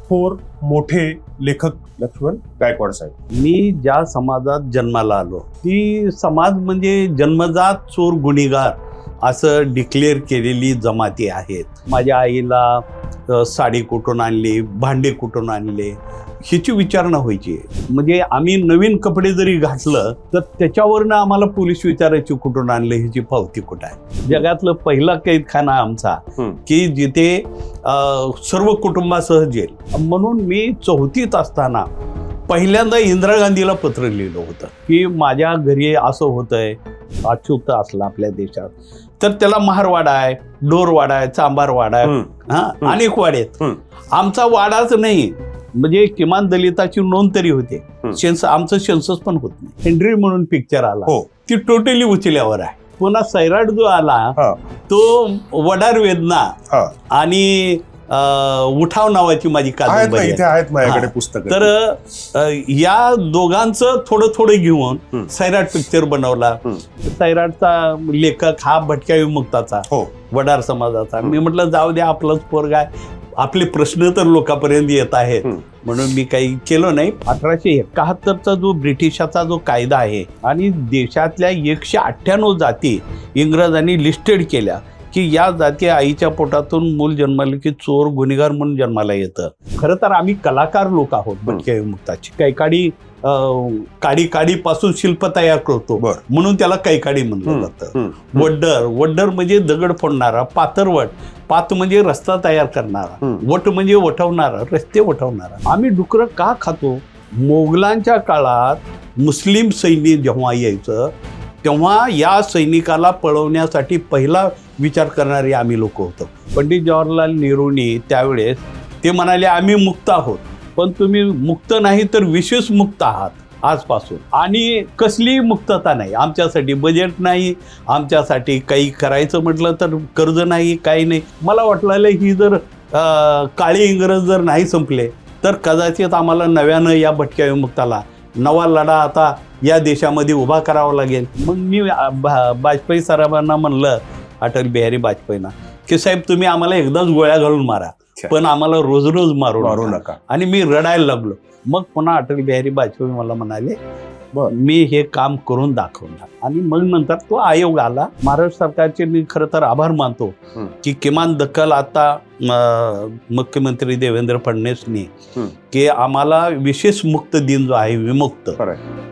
थोर मोठे लेखक लक्ष्मण गायकवाड साहेब. मी ज्या समाजात जन्माला आलो ती समाज म्हणजे जन्मजात चोर गुन्हेगार असं डिक्लेअर केलेली जमाती आहेत. माझ्या आईला साडी कुठून आणली, भांडे कुठून आणले ह्याची विचारणा व्हायची. म्हणजे आम्ही नवीन कपडे जरी घातलं तर त्याच्यावरनं आम्हाला पोलीस विचारायची कुठून आणलं, ह्याची पावती कुठं आहे. जगातलं पहिला कैदखाना आमचा की जिथे सर्व कुटुंबासह जेल. म्हणून मी 4थीत असताना पहिल्यांदा इंदिरा गांधीला पत्र लिहिलं होतं की माझ्या घरी असं होतंय, अछूत असलं आपल्या देशात तर त्याला महारवाडा आहे, डोरवाडा आहे, चांबारवाडा आहे, अनेक वाडे आहेत. आमचा वाडाच नाही, म्हणजे किमान दलिताची नोंद तरी होते. आमचं सेन्सस पण होत नाही. हेनरी म्हणून पिक्चर आला, ती टोटली उचल्यावर आहे. पुन्हा सैराट जो आला तो वडार वेदना आणि उठाव नावाची माझी कादंबरी माझ्याकडे पुस्तक. तर या दोघांचं थोडं थोडं घेऊन सैराट पिक्चर बनवला. सैराटचा लेखक हा भटक्या विमुक्ताचा, वडार समाजाचा. मी म्हटलं जाऊ द्या, आपलंच पोरगा आहे, आपले प्रश्न तर लोकांपर्यंत येत आहेत, म्हणून मी काही केलं नाही. 1871चा जो ब्रिटिशाचा जो कायदा आहे आणि देशातल्या 198 जाती इंग्रजांनी लिस्टेड केल्या की या जाती आईच्या पोटातून मूल जन्माला की चोर गुन्हेगार म्हणून जन्माला येतं. खरं तर आम्ही कलाकार लोक आहोत भटक्या विमुक्ताची. काडी काडीपासून शिल्प तयार करतो म्हणून त्याला कैकाडी म्हणलं जातं. वड्डर म्हणजे दगड फोडणारा, पात म्हणजे रस्ता तयार करणारा, वट म्हणजे वठवणारा, रस्ते वठवणारा. आम्ही डुकरं का खातो? मोगलांच्या काळात मुस्लिम सैनिक जेव्हा यायचं तेव्हा या सैनिकाला पळवण्यासाठी पहिला विचार करणारे आम्ही लोक होतो. पंडित जवाहरलाल नेहरूंनी त्यावेळेस ते म्हणाले आम्ही मुक्त आहोत, पण तुम्ही मुक्त नाही तर विशेष मुक्त आहात आजपासून. आणि कसलीही मुक्तता नाही आमच्यासाठी, बजेट नाही आमच्यासाठी, काही करायचं म्हटलं तर कर्ज नाही, काही नाही. मला वाटलं ही जर काळे इंग्रज जर नाही संपले तर कदाचित आम्हाला नव्यानं या भटक्या विमुक्ताला नवा लढा आता या देशामध्ये उभा करावा लागेल. मग मी वाजपेयी साहेबांना म्हणलं, अटल बिहारी वाजपेयींना, की साहेब तुम्ही आम्हाला एकदाच गोळ्या घालून मारा, पण आम्हाला रोज रोज मारू नका. आणि मी रडायला लागलो. मग पुन्हा अटल बिहारी वाजपेयी मला म्हणाले मी हे काम करून दाखवणार. आणि मग नंतर तो आयोग आला. महाराष्ट्र सरकारचे मी खरं तर आभार मानतो की किमान दखल आता मुख्यमंत्री देवेंद्र फडणवीसनी की आम्हाला विशेष मुक्त दिन जो आहे विमुक्त,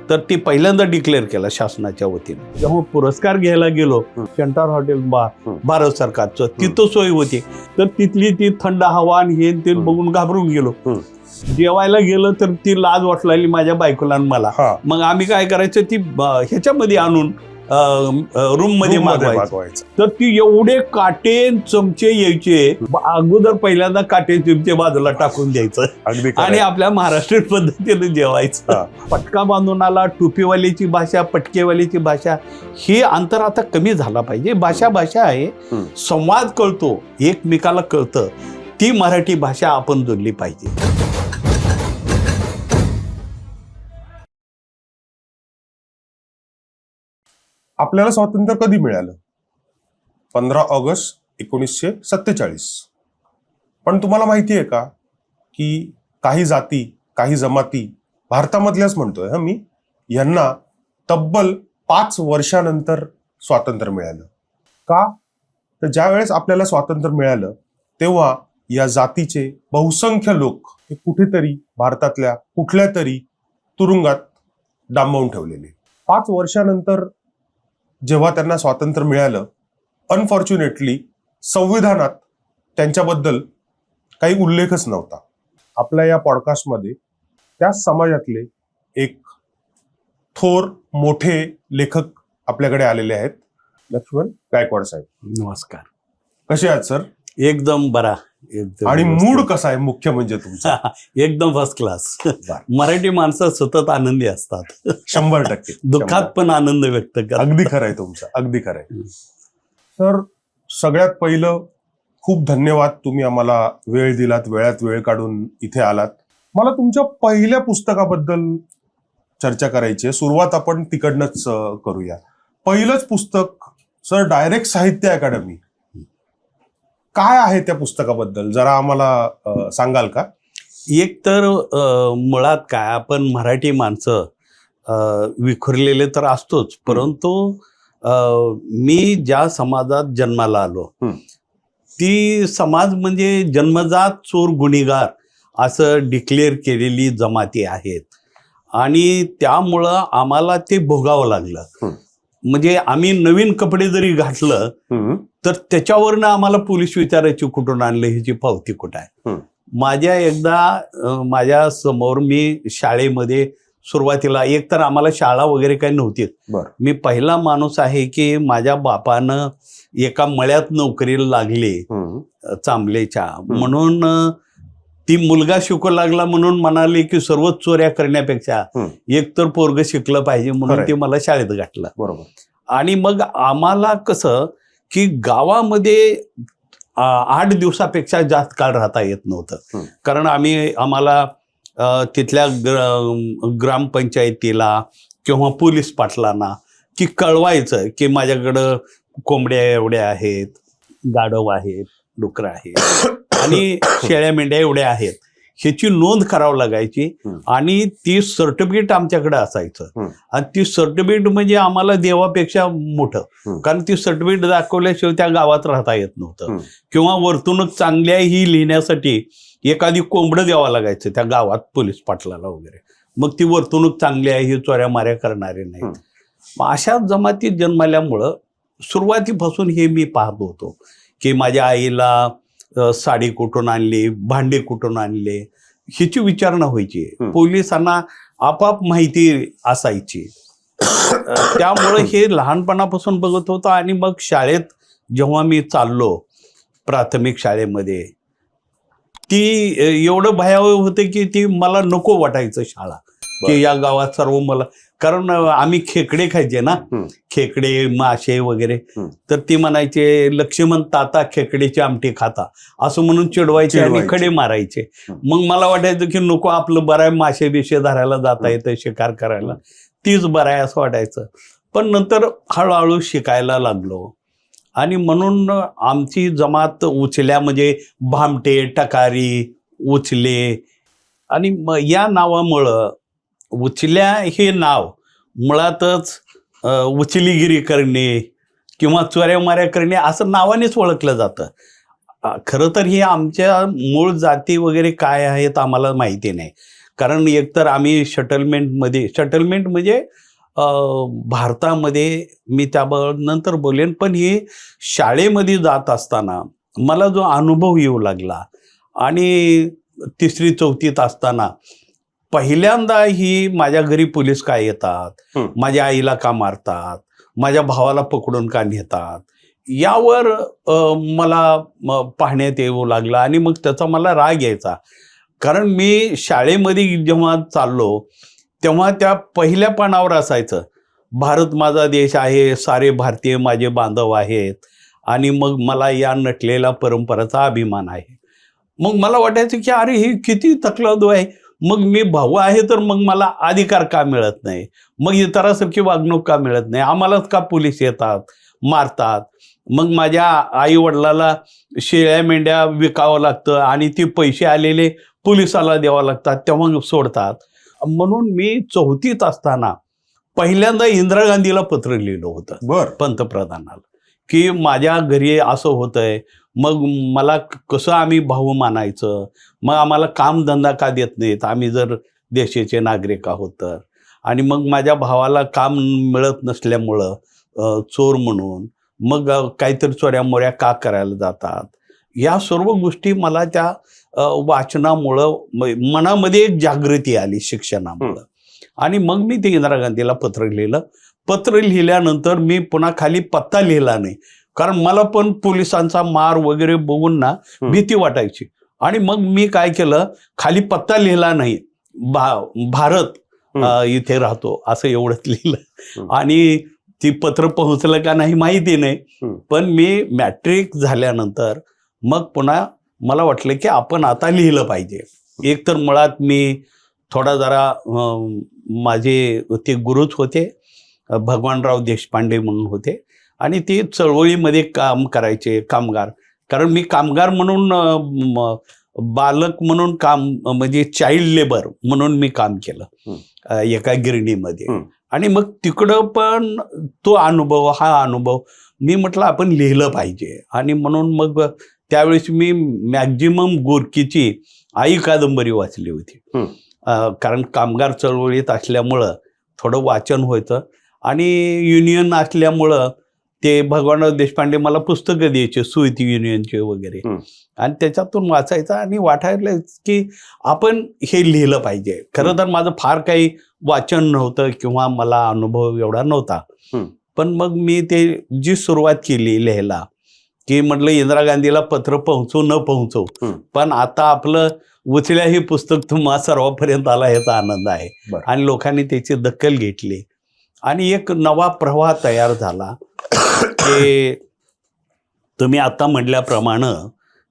तर ती पहिल्यांदा डिक्लेअर केला शासनाच्या वतीने. जेव्हा पुरस्कार घ्यायला गेलो सेंटर हॉटेल भारत सरकारचं, तिथं सोय होती, तर तिथली ती थंड हवा आणि हे ते बघून घाबरून गेलो. जेवायला गेलं तर ती लाज वाटलेली माझ्या बायकोला आणि मला. मग आम्ही काय करायचं, ती ह्याच्यामध्ये आणून रूम मध्ये मागवायचं. तर ती एवढे काटे चमचे यायचे, अगोदर पहिल्यांदा काटे चमचे बाजूला टाकून द्यायचं आणि आपल्या महाराष्ट्रीयन पद्धतीने जेवायचं. पटका बांधून आला, टोपीवाल्याची भाषा, पटकेवाल्याची भाषा, हे अंतर आता कमी झाला पाहिजे. भाषा आहे, संवाद कळतो, एकमेकाला कळतं, ती मराठी भाषा आपण जोडली पाहिजे. आपल्याला स्वातंत्र्य कधी मिळालं? 15 ऑगस्ट 1947. पण तुम्हाला माहिती आहे का की काही जाती, काही जमाती, भारतामधल्याच म्हणतोय मी, यांना तब्बल 5 वर्षानंतर स्वातंत्र्य मिळालं. का? तर ज्या वेळेस आपल्याला स्वातंत्र्य मिळालं तेव्हा या जातीचे बहुसंख्य लोक हे कुठेतरी भारतातल्या कुठल्या तरी तुरुंगात डांबवून ठेवलेले. 5 वर्षानंतर जेव्हा त्यांना स्वातंत्र्य मिळालं, अनफॉर्च्युनेटली संविधानात त्यांच्याबद्दल काही उल्लेखच नव्हता. आपल्या या पॉडकास्टमध्ये त्या समाजातले एक थोर मोठे लेखक आपल्याकडे आलेले आहेत, लक्ष्मण गायकवाड साहेब. नमस्कार. कसे आहात सर? एकदम बरा. आणि मूड कसा आहे मुख्य म्हणजे तुमचा? एकदम फर्स्ट क्लास. मराठी माणसं सतत आनंदी असतात. 100%. दुःखात पण आनंद व्यक्त करतात. अगदी खरंय तुमचं, अगदी खरंय. सर, सगळ्यात पहिलं खूप धन्यवाद, तुम्ही आम्हाला वेळ दिलात, वेळात वेळ काढून इथे आलात. मला तुमच्या पहिल्या पुस्तकाबद्दल चर्चा करायची आहे. सुरुवात आपण तिकडनंच करूया. पहिलंच पुस्तक सर, डायरेक्ट साहित्य अकादमी. काय आहे त्या पुस्तकाबद्दल जरा आम्हाला सांगाल का? एक तर मुळात काय, आपण मराठी माणसं विखुरलेले तर असतोच, परंतु मी ज्या समाजात जन्माला आलो ती समाज म्हणजे जन्मजात चोर गुन्हेगार असं डिक्लेअर केलेली जमाती आहेत आणि त्यामुळं आम्हाला ते भोगावं लागलं. म्हणजे आम्ही नवीन कपडे जरी घातलं तर त्याच्यावरनं आम्हाला पोलीस विचारायची कुठून आणलं, ह्याची पावती कुठं आहे. माझ्या समोर मी शाळेमध्ये सुरुवातीला, एक तर आम्हाला शाळा वगैरे काही नव्हती. मी पहिला माणूस आहे की माझ्या बापानं एका मळ्यात नोकरीला लागले चांबलेच्या, म्हणून ती मुलगा शिकू लागला म्हणून म्हणाले की सर्वच चोऱ्या करण्यापेक्षा एक तर पोरग शिकलं पाहिजे म्हणून ते मला शाळेत घातलं. बरोबर. आणि मग आम्हाला कसं की गावामध्ये 8 दिवसापेक्षा जास्त काळ राहता येत नव्हतं, कारण आम्हाला तिथल्या ग्रामपंचायतीला किंवा पोलीस पाटलांना की कळवायचं की माझ्याकडं कोंबड्या एवढ्या आहेत, गाढव आहेत, डुकरं आहेत आणि शेळ्या मेंढ्या एवढ्या आहेत, ह्याची नोंद करावं लागायची. आणि ती सर्टिफिकेट आमच्याकडे असायचं आणि ती सर्टिफिकेट म्हणजे आम्हाला देवापेक्षा मोठं, कारण ती सर्टिफिकेट दाखवल्याशिवाय त्या गावात राहता येत नव्हतं. किंवा वर्तणूक चांगली आहे ही लिहिण्यासाठी एखादी कोंबडं द्यावं लागायचं त्या गावात पोलीस पाटलाला वगैरे, मग ती वर्तणूक चांगली आहे, ही चोऱ्या माऱ्या करणारे नाहीत. मग अशा जमातीत जन्माल्यामुळं सुरुवातीपासून हे मी पाहत होतो की माझ्या आईला साडी कुठून आणली, भांडे कुठून आणले, ह्याची विचारणा व्हायची. पोलिसांना आपाप माहिती असायची. त्यामुळे हे लहानपणापासून बघत होतो. आणि मग शाळेत जेव्हा मी चाललो प्राथमिक शाळेमध्ये, ती एवढं भयावह होते की ती मला नको वाटायचं शाळा, की या गावात सर्व मला, कारण आम्ही खेकडे खायचे ना, खेकडे मासे वगैरे, तर ती म्हणायचे लक्ष्मण ताता खेकडेची आमटी खाता असं म्हणून चिडवायचे आणि खडे मारायचे. मग मला वाटायचं की नको, आपलं बरं आहे, मासे बिशे धरायला जाता येतं, शिकार करायला, तीच बरं आहे असं वाटायचं. पण नंतर हळूहळू शिकायला लागलो आणि म्हणून आमची जमात उचल्या म्हणजे भामटे, टकारी, उचले, आणि या नावामुळं उचल्या हे नाव मुळातच उचलीगिरी करणे किंवा चोऱ्या माऱ्या करणे असं नावानेच ओळखलं जातं. खरं तर हे आमच्या मूळ जाती वगैरे काय आहेत आम्हाला माहिती नाही, कारण एकतर आम्ही सेटलमेंट म्हणजे भारतामध्ये, मी त्याबद्दल नंतर बोलेन, पण हे शाळेमध्ये जात असताना मला जो अनुभव येऊ लागला आणि 3री 4थीत असताना पहिल्यांदा ही माझ्या घरी पोलीस काय येतात, माझ्या आईला का मारतात, माझ्या भावाला पकडून का नेतात, यावर मला पाहण्यात येऊ लागला. आणि मग त्याचा मला राग यायचा, कारण मी शाळेमध्ये जेव्हा चाललो तेव्हा त्या पहिल्या पानावर असायचं भारत माझा देश आहे, सारे भारतीय माझे बांधव आहेत, आणि मग मला या नटलेल्या परंपरेचा अभिमान आहे. मग मला वाटायचं की अरे हे किती तकलादू आहे, मग मी भाऊ आहे तर मग मला अधिकार का मिळत नाही, मग इतरांसारखी वागणूक का मिळत नाही, आम्हालाच का पोलीस येतात, मारतात. मग माझ्या आई वडिलाला शेळ्या मेंढ्या विकावं लागतं आणि ते पैसे आलेले पोलिसाला द्यावं लागतात, तेव्हा सोडतात. म्हणून मी 4थीत असताना पहिल्यांदा इंदिरा गांधीला पत्र लिहिलं होतं, पंतप्रधानाला, की माझ्या घरी असं होतंय, मग मला कसं आम्ही भाऊ मानायचं, मग आम्हाला कामधंदा का देत नाहीत, आम्ही जर देशाचे नागरिक आहोत तर, आणि मग माझ्या भावाला काम मिळत नसल्यामुळं चोर म्हणून मग काहीतरी चोऱ्या मोऱ्या का करायला जातात. या सर्व गोष्टी मला त्या वाचनामुळं मनामध्ये एक जागृती आली शिक्षणामुळं. आणि मग मी ते इंदिरा गांधीला पत्र लिहिलं. पत्र लिहिल्यानंतर मी पुन्हा खाली पत्ता लिहिला नाही, कारण मला पण पोलिसांचा मार वगैरे बघून ना भीती वाटायची. आणि मग मी काय केलं, खाली पत्ता लिहिला नाही, भारत इथे राहतो असं एवढंच लिहिलं. आणि ती पत्र पोहोचलं का नाही माहिती नाही, पण मी मॅट्रिक झाल्यानंतर मग पुन्हा मला वाटलं की आपण आता लिहिलं पाहिजे. एक तर मुळात मी थोडा जरा माझे ते गुरुच होते, भगवानराव देशपांडे म्हणून होते, आणि ते चळवळीमध्ये काम करायचे, कामगार, कारण मी कामगार म्हणून बालक म्हणून काम म्हणजे चाइल्ड लेबर म्हणून मी काम केलं एका गिरणीमध्ये. आणि मग तिकडं पण तो अनुभव हा अनुभव मी म्हटलं आपण लिहिलं पाहिजे. आणि म्हणून मग त्यावेळेस मी मॅक्झिमम गोरकीची आई कादंबरी वाचली होती. कारण कामगार चळवळीत असल्यामुळं थोडं वाचन व्हायचं आणि युनियन असल्यामुळं ते भगवानराव देशपांडे मला पुस्तकं द्यायचे सुईती युनियनचे वगैरे. आणि त्याच्यातून वाचायचं आणि वाटायला की आपण हे लिहिलं पाहिजे. खरं तर माझं फार काही वाचन नव्हतं किंवा मला अनुभव एवढा नव्हता. पण मग मी ते जी सुरुवात केली लिहायला की म्हटलं इंदिरा गांधीला पत्र पोहोचू न पोहोचू पण आता आपलं उचल्या हे पुस्तक तुम्हा सर्वांपर्यंत आला याचा आनंद आहे. आणि लोकांनी त्याची दखल घेतली आणि एक नवा प्रवाह तयार झाला. की तुम्ही आता म्हटल्याप्रमाणे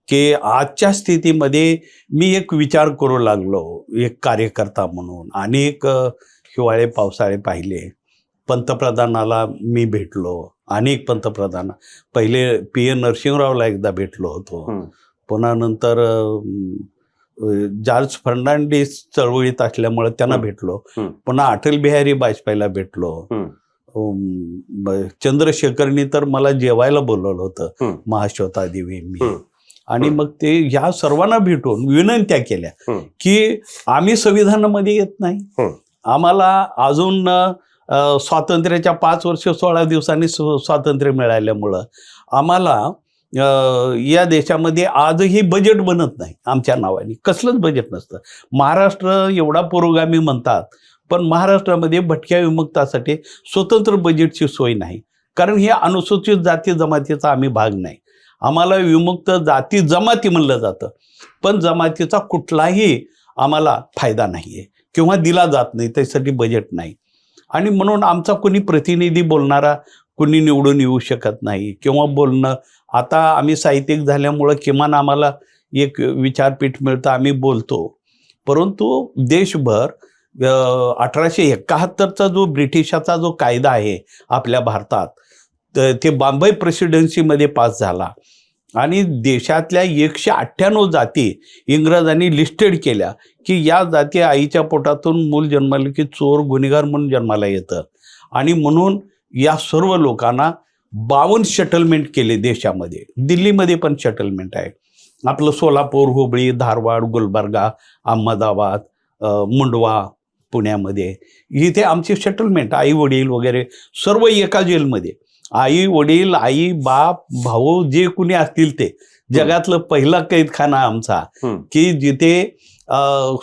की आजच्या स्थितीमध्ये मी एक विचार करू लागलो एक कार्यकर्ता म्हणून. अनेक हिवाळे पावसाळे पाहिले, पंतप्रधानाला मी भेटलो, अनेक पंतप्रधान, पहिले पी एन नरसिंहरावला एकदा भेटलो होतो, पुन्हा नंतर जॉर्ज फर्नांडिस चळवळीत असल्यामुळे त्यांना भेटलो, पुन्हा अटल बिहारी वाजपेयीला भेटलो, चंद्रशेखरनी तर मला जेवायला बोलवलं होतं महाश्वेता देवी मी. आणि मग ते ह्या सर्वांना भेटून विनंत्या केल्या की आम्ही संविधानामध्ये येत नाही, आम्हाला अजून स्वातंत्र्याच्या 5 वर्ष 16 दिवसांनी स्वातंत्र्य मिळाल्यामुळं आम्हाला या देशामध्ये आजही बजेट बनत नाही आमच्या नावाने, कसलंच बजेट नसतं. महाराष्ट्र एवढा पुरोगामी म्हणतात पण महाराष्ट्रामध्ये भटक्या विमुक्तासाठी स्वतंत्र बजेटची सोय नाही. कारण हे अनुसूचित जाती जमातीचा आम्ही भाग नाही. आम्हाला विमुक्त जाती जमाती म्हणलं जातं पण जमातीचा कुठलाही आम्हाला फायदा नाही आहे किंवा दिला जात नाही, त्यासाठी बजेट नाही. आणि म्हणून आमचा कोणी प्रतिनिधी बोलणारा कोणी निवडून येऊ शकत नाही किंवा बोलणं. आता आम्ही साहित्यिक झाल्यामुळं किमान आम्हाला एक विचारपीठ मिळतं, आम्ही बोलतो. परंतु देशभर 1871चा जो ब्रिटिशाचा जो कायदा आहे आपल्या भारतात ते बॉम्बे प्रेसिडेन्सीमध्ये पास झाला आणि देशातल्या 198 जाती इंग्रजांनी लिस्टेड केल्या की या जाती आईच्या पोटातून मूल जन्माला की चोर गुन्हेगार म्हणून जन्माला येतं. आणि म्हणून या सर्व लोकांना 52 सेटलमेंट केले देशामध्ये. दिल्लीमध्ये पण सेटलमेंट आहे आपलं, सोलापूर, हुबळी, धारवाड, गुलबर्गा, अहमदाबाद, मुंडवा पुण्यामध्ये. इथे आमची सेटलमेंट, आई वडील वगैरे सर्व एका जेलमध्ये. आई वडील, आई बाप भाऊ जे कुणी असतील ते. जगातलं पहिला कैदखाना आमचा की जिथे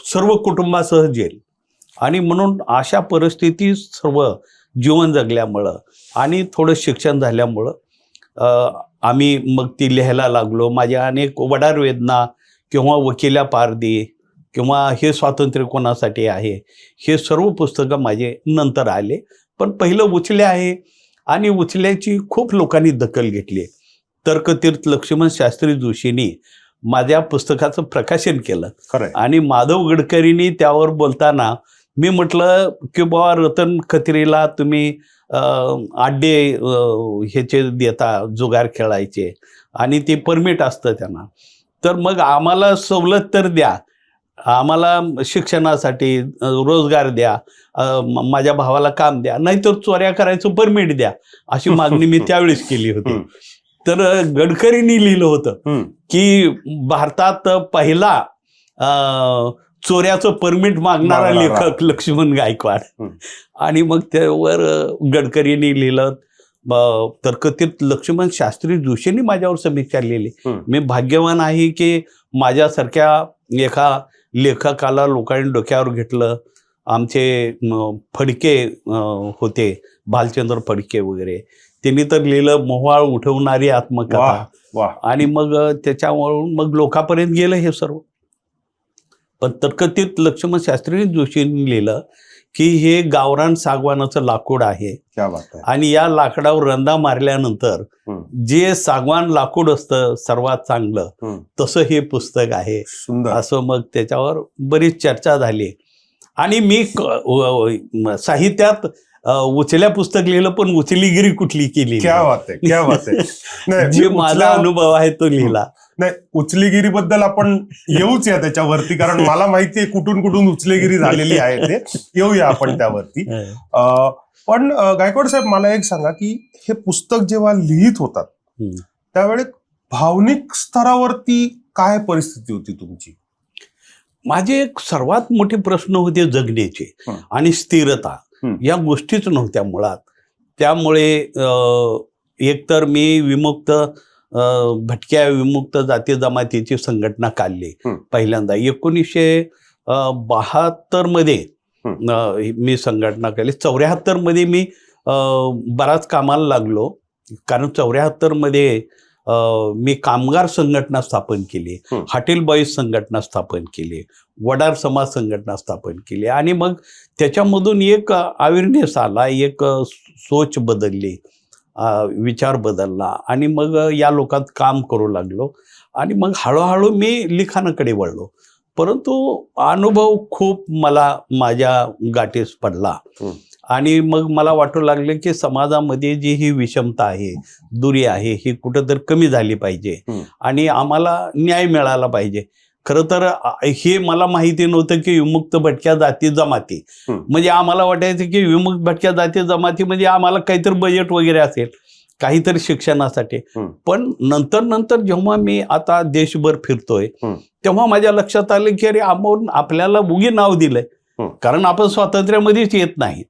सर्व कुटुंबासह जेल. आणि म्हणून अशा परिस्थितीत सर्व जीवन जगल्यामुळं आणि थोडं शिक्षण झाल्यामुळं आम्ही मग ती लिहायला लागलो. माझ्या अनेक वडार वेदना किंवा वकिल्या पारदी किंवा हे स्वातंत्र्य कोणासाठी आहे हे सर्व पुस्तकं माझे नंतर आले. पण पहिलं उचले आहे आणि उचल्याची खूप लोकांनी दखल घेतली. तर्कतीर्थ लक्ष्मण शास्त्री जोशींनी माझ्या पुस्तकाचं प्रकाशन केलं आणि माधव गडकरींनी त्यावर बोलताना मी म्हटलं की बाबा रतन खत्रीला तुम्ही आड्डे ह्याचे देता, जुगार खेळायचे आणि ते परमिट असतं त्यांना, तर मग आम्हाला सवलत तर द्या, आम्हाला शिक्षणासाठी रोजगार द्या, माझ्या भावाला काम द्या, नाहीतर चोऱ्या करायचं परमिट द्या, अशी मागणी मी त्यावेळेस केली होती. तर गडकरींनी लिहिलं होतं की भारतात पहिला चोऱ्याचं परमिट मागणारा लेखक लक्ष्मण गायकवाड. आणि मग त्यावर गडकरींनी लिहिलं. तर्कतीर्थ लक्ष्मण शास्त्री जोशींनी माझ्यावर समीक्षा लिहिली. मी भाग्यवान आहे की माझ्यासारख्या एका लेखकाला लोकांनी डोक्यावर घेतलं. आमचे फडके होते, भालचंद्र फडके वगैरे, त्यांनी तर लिहिलं मोहाळ उठवणारी आत्मकथा. आणि मग त्याच्यावरून मग लोकांपर्यंत गेलं हे सर्व. पण तर्कतीर्थ लक्ष्मण शास्त्री जोशींनी लिहिलं की हे गावरान सागवानाचं लाकूड आहे आणि या लाकडावर रंदा मारल्यानंतर जे सागवान लाकूड असतं सर्वात चांगलं तसं हे पुस्तक आहे. असं मग त्याच्यावर बरीच चर्चा झाली. आणि मी साहित्यात उचल्या पुस्तक लिहिलं पण उचलीगिरी कुठली केली, जे माझा अनुभव आहे तो लिहिला. नाही, उचलेगिरीबद्दल आपण येऊच या त्याच्यावरती, कारण मला माहितीये कुठून कुठून उचलेगिरी झालेली आहे, ते येऊया आपण त्यावरती. पण गायकवाड साहेब, मला एक सांगा की हे पुस्तक जेव्हा लिहित होतात त्यावेळी भावनिक स्तरावरती काय परिस्थिती होती तुमची? माझे एक सर्वात मोठे प्रश्न होते जगण्याचे आणि स्थिरता, या गोष्टीच नव्हत्या मुळात. त्यामुळे एकतर मी विमुक्त भटक्या विमुक्त जाती जमातीची संघटना काढली पहिल्यांदा 1972 मध्ये मी संघटना केली. 74 मध्ये मी बराच कामाला लागलो, कारण 74 मध्ये मी कामगार संघटना स्थापन केली, हॉटेल बॉईज संघटना स्थापन केली, वडार समाज संघटना स्थापन केली. आणि मग त्याच्यामधून एक अवेअरनेस आला, एक सोच बदलली, विचार बदलला आणि मग या लोकात काम करू लागलो. आणि मग हळूहळू मी लिखाणाकडे वळलो. परंतु अनुभव खूप मला माझ्या गाठीस पडला आणि मग मला वाटू लागले की समाजामध्ये जी ही विषमता आहे, दुरी आहे, ही कुठंतरी कमी झाली पाहिजे आणि आम्हाला न्याय मिळाला पाहिजे. खरं तर हे मला माहिती नव्हतं की विमुक्त भटक्या जाती जमाती म्हणजे, आम्हाला वाटायचं की विमुक्त भटक्या जाती जमाती म्हणजे आम्हाला काहीतरी बजेट वगैरे असेल, काहीतरी शिक्षणासाठी. पण नंतर जेव्हा मी आता देशभर फिरतोय तेव्हा माझ्या लक्षात आलं की अरे आपण आपल्याला उगी नाव दिलंय, कारण आपण स्वातंत्र्यामध्येच येत नाही.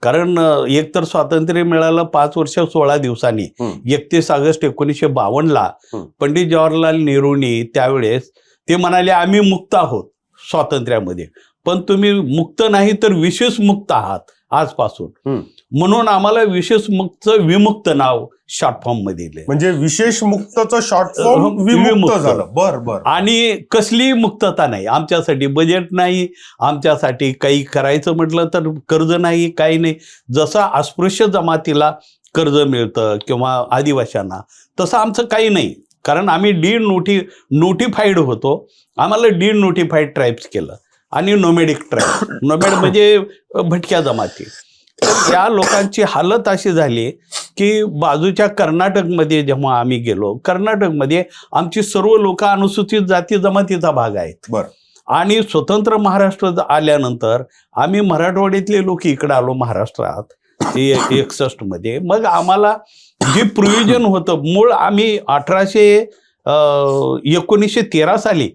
कारण एकतर स्वातंत्र्य मिळालं 5 वर्ष 16 दिवसांनी 31 ऑगस्ट 1952ला पंडित जवाहरलाल नेहरूंनी त्यावेळेस ते म्हणाले आम्ही मुक्त आहोत स्वातंत्र्यामध्ये, पण तुम्ही मुक्त नाही तर विशेष मुक्त आहात आजपासून. म्हणून आम्हाला विशेष मुक्त विमुक्त नाव शॉर्ट फॉर्म मध्ये दिले, म्हणजे विशेष मुक्तचं शॉर्ट फॉर्म विमुक्त झालं. बर. आणि कसली मुक्तता नाही आमच्यासाठी, बजेट नाही आमच्यासाठी, काही करायचं म्हटलं तर कर्ज नाही, काही नाही. जसं अस्पृश्य जमातीला कर्ज मिळतं किंवा आदिवासींना, तसं आमचं काही नाही, कारण आम्ही नोटिफाईड होतो. आम्हाला नोटिफाईड ट्राईब्स केलं आणि नोमॅडिक ट्राईब, नोमॅड म्हणजे भटक्या जमाती. तर या लोकांची हालत अशी झाली की बाजूच्या कर्नाटकमध्ये जेव्हा आम्ही गेलो, कर्नाटकमध्ये आमची सर्व लोक अनुसूचित जाती जमातीचा भाग आहेत. बरं. आणि स्वतंत्र महाराष्ट्र आल्यानंतर आम्ही मराठवाड्यातले लोक इकडे आलो महाराष्ट्रात 61 मध्ये. मग आम्हाला जे प्रोव्हिजन होतं, मूळ आम्ही 1913 साली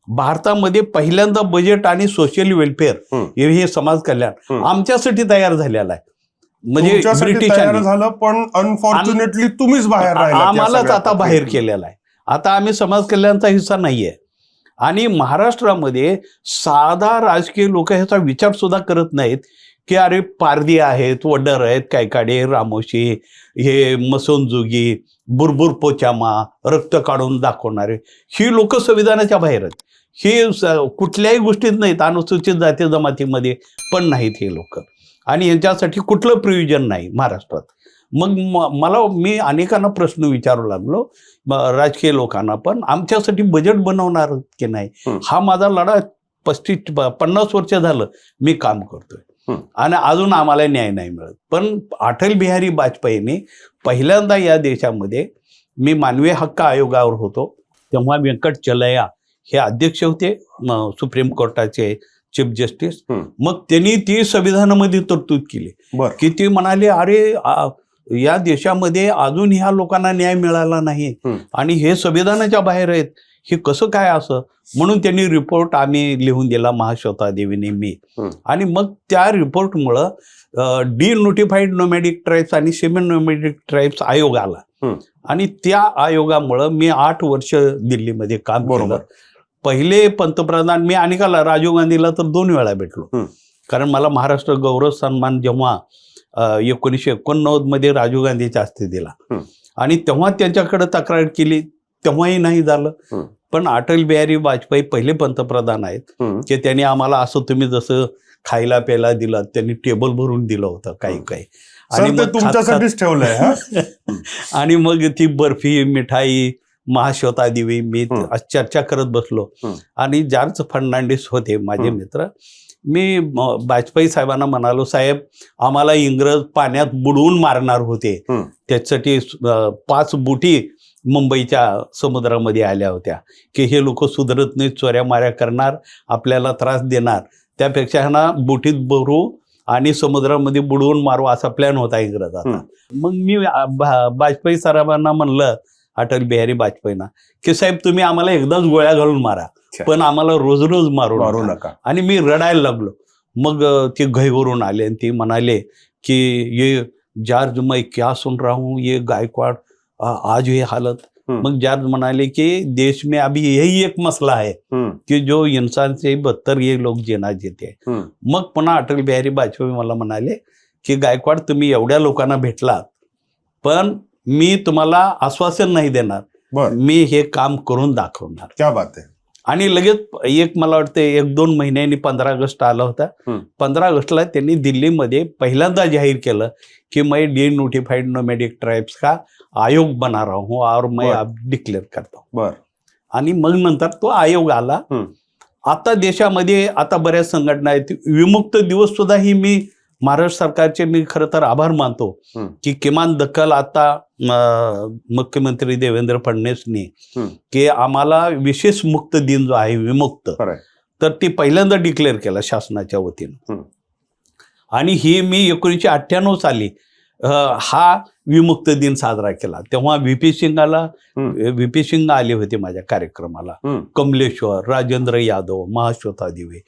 भारतामध्ये पहिल्यांदा बजेट आणि सोशल वेलफेअर हे समाज कल्याण आमच्यासाठी तयार झालेला आहे. म्हणजे ब्रिटिशांनी झालं, पण अनफॉर्च्युनेटली तुम्हीच बाहेर राहिला, आम्हालाच आता बाहेर केलेला आहे. आता आम्ही समाज कल्याणचा हिस्सा नाहीये. आणि महाराष्ट्रामध्ये साधा राजकीय लोक ह्याचा विचार सुद्धा करत नाहीत की अरे पारधी आहेत, वडर आहेत, कायकाडे, रामोशी, हे मसोनजुगी, बुरबुर पोचामा, रक्त काढून दाखवणारे ही लोक संविधानाच्या बाहेर आहेत. हे कुठल्याही गोष्टीत नाहीत, अनुसूचित जाती जमातीमध्ये पण नाहीत हे लोक, आणि यांच्यासाठी कुठलं प्रोव्हिजन नाही महाराष्ट्रात. मग मी अनेकांना प्रश्न विचारू लागलो, राजकीय लोकांना पण, आमच्यासाठी बजेट बनवणार की नाही. हा माझा लढा 50 वर्ष झालं मी काम करतोय आणि अजून आम्हाला न्याय नाही मिळत. पण अटल बिहारी वाजपेयींनी पहिल्यांदा या देशामध्ये, मी मानवी हक्क आयोगावर होतो तेव्हा व्यंकट चलैया हे अध्यक्ष होते सुप्रीम कोर्टाचे चीफ जस्टिस. मग त्यांनी ती संविधानामध्ये तरतूद केली की ते म्हणाले अरे या देशामध्ये अजून ह्या लोकांना न्याय मिळाला नाही आणि हे संविधानाच्या बाहेर आहेत, हे कसं काय असं. म्हणून त्यांनी रिपोर्ट आम्ही लिहून दिला, महाश्वेता देवीने, मी. आणि मग त्या रिपोर्टमुळं नोटिफाईड नोमॅडिक ट्राईब्स आणि सेमी नोमॅडिक ट्राईब्स आयोग आला आणि त्या आयोगामुळं मी 8 वर्ष दिल्लीमध्ये काम केलं. पहिले पंतप्रधान मी अनेकाला, राजीव गांधीला तर 2 वेळा भेटलो, कारण मला महाराष्ट्र गौरव सन्मान जेव्हा 1989 मध्ये राजीव गांधीच्या हस्ते दिला आणि तेव्हा त्यांच्याकडे तक्रार केली, तेव्हाही नाही झालं. पण अटल बिहारी वाजपेयी पहिले पंतप्रधान आहेत की त्यांनी आम्हाला असं, तुम्ही जसं खायला प्यायला दिलं, त्यांनी टेबल भरून दिलं होतं काही आणि मग तुमच्यासाठीच ठेवलंय. आणि मग ती बर्फी, मिठाई, महाश्वेता देवी, मी चर्चा करत बसलो. आणि जॉर्ज फर्नांडिस होते माझे मित्र. मी वाजपेयी साहेबांना म्हणालो, साहेब आम्हाला इंग्रज पाण्यात बुडवून मारणार होते, त्याच्यासाठी 5 बोटी मुंबईच्या समुद्रामध्ये आल्या होत्या की हे लोक सुधरत नाही, चोऱ्या माऱ्या करणार, आपल्याला त्रास देणार, त्यापेक्षा ह्यांना बोटीत भरू आणि समुद्रामध्ये बुडवून मारू असा प्लॅन होता इंग्रजाचा. मग मी वाजपेयी साहेबांना म्हणलं, अटल बिहारी वाजपेयींना, की साहेब तुम्ही आम्हाला एकदाच गोळ्या घालून मारा, पण आम्हाला रोज रोज मारू नका. आणि मी रडायला लागलो. मग ते घाईवरून आले आणि ते म्हणाले की ये जॉर्ज मैं क्या सुन रहा हूँ, ये गायकवाड़ आज ये हालत. मग जॉर्ज म्हणाले की देश में अभी यही एक मसला है कि जो इंसान से बदतर ये लोग जीना जीते. मग पुन्हा अटल बिहारी वाजपेयी मला म्हणाले की गायकवाड तुम्ही एवढ्या लोकांना भेटलात, पण मी तुम्हाला आश्वासन नाही देणार, मी हे काम करून दाखवणार. क्या बात आहे. आणि लगेच मला वाटतं 1-2 महिन्यांनी 15 ऑगस्ट आला होता. 15 ऑगस्टला त्यांनी दिल्लीमध्ये पहिल्यांदा जाहीर केलं की मैं डिनोटिफाइड नोमॅडिक ट्राइब्स का आयोग बना रहा हूं और मैं अब डिक्लेअर करता हूं. आणि मग नंतर तो आयोग आला. आता देशामध्ये आता बऱ्याच संघटना आहेत. विमुक्त दिवस सुद्धा ही मी महाराष्ट्र सरकारचे मी खरं तर आभार मानतो की किमान दखल आता मुख्यमंत्री देवेंद्र फडणवीसनी की आम्हाला विशेष मुक्त दिन जो आहे विमुक्त, तर ती पहिल्यांदा डिक्लेअर केला शासनाच्या वतीनं. आणि ही मी 1998 साली हा विमुक्त दिन साजरा केला. तेव्हा व्ही पी सिंग आले होते माझ्या कार्यक्रमाला, कमलेश्वर, राजेंद्र यादव, महाश्वेता दिवे,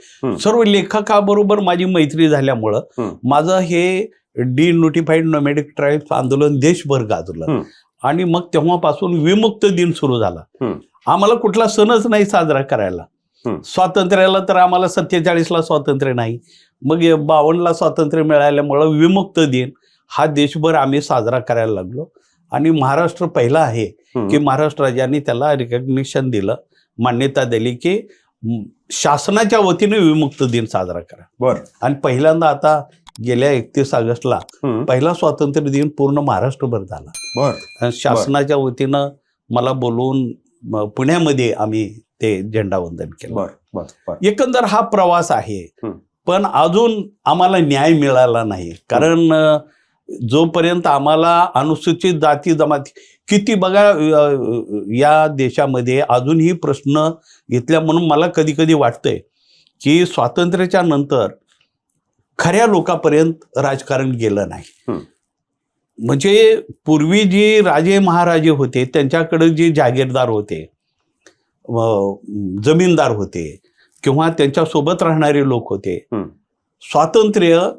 सर्व लेखकाबरोबर माझी मैत्री झाल्यामुळं माझं हे डिनोटिफाईड नोमॅडिक ट्राइब्स आंदोलन देशभर गाजलं. आणि मग तेव्हापासून विमुक्त दिन सुरू झाला. आम्हाला कुठला सणच नाही साजरा करायला. स्वातंत्र्याला तर आम्हाला 47ला स्वातंत्र्य नाही, मग 52ला स्वातंत्र्य मिळाल्यामुळं विमुक्त दिन हा देशभर आम्ही साजरा करायला लागलो. आणि महाराष्ट्र पहिला आहे की महाराष्ट्र राज्याने त्याला रिकग्निशन दिलं, मान्यता दिली की शासनाच्या वतीने विमुक्त दिन साजरा करा. आणि पहिल्यांदा आता गेल्या 31 ऑगस्टला पहिला स्वातंत्र्य दिन पूर्ण महाराष्ट्रभर झाला. शासनाच्या वतीनं मला बोलवून पुण्यामध्ये आम्ही ते झेंडावंदन केलं. एकंदर हा प्रवास आहे, पण अजून आम्हाला न्याय मिळाला नाही. कारण जोपर्यंत आम्हाला अनुसूचित जाती जमाती किती बघा या देशामध्ये अजूनही प्रश्न घेतल्या. म्हणून मला कधी कधी वाटतंय की स्वातंत्र्याच्या नंतर खऱ्या लोकांपर्यंत राजकारण गेलं नाही. म्हणजे पूर्वी जी राजे महाराजे होते त्यांच्याकडे जे जागीरदार होते, जमीनदार होते किंवा त्यांच्यासोबत राहणारे लोक होते, स्वातंत्र्य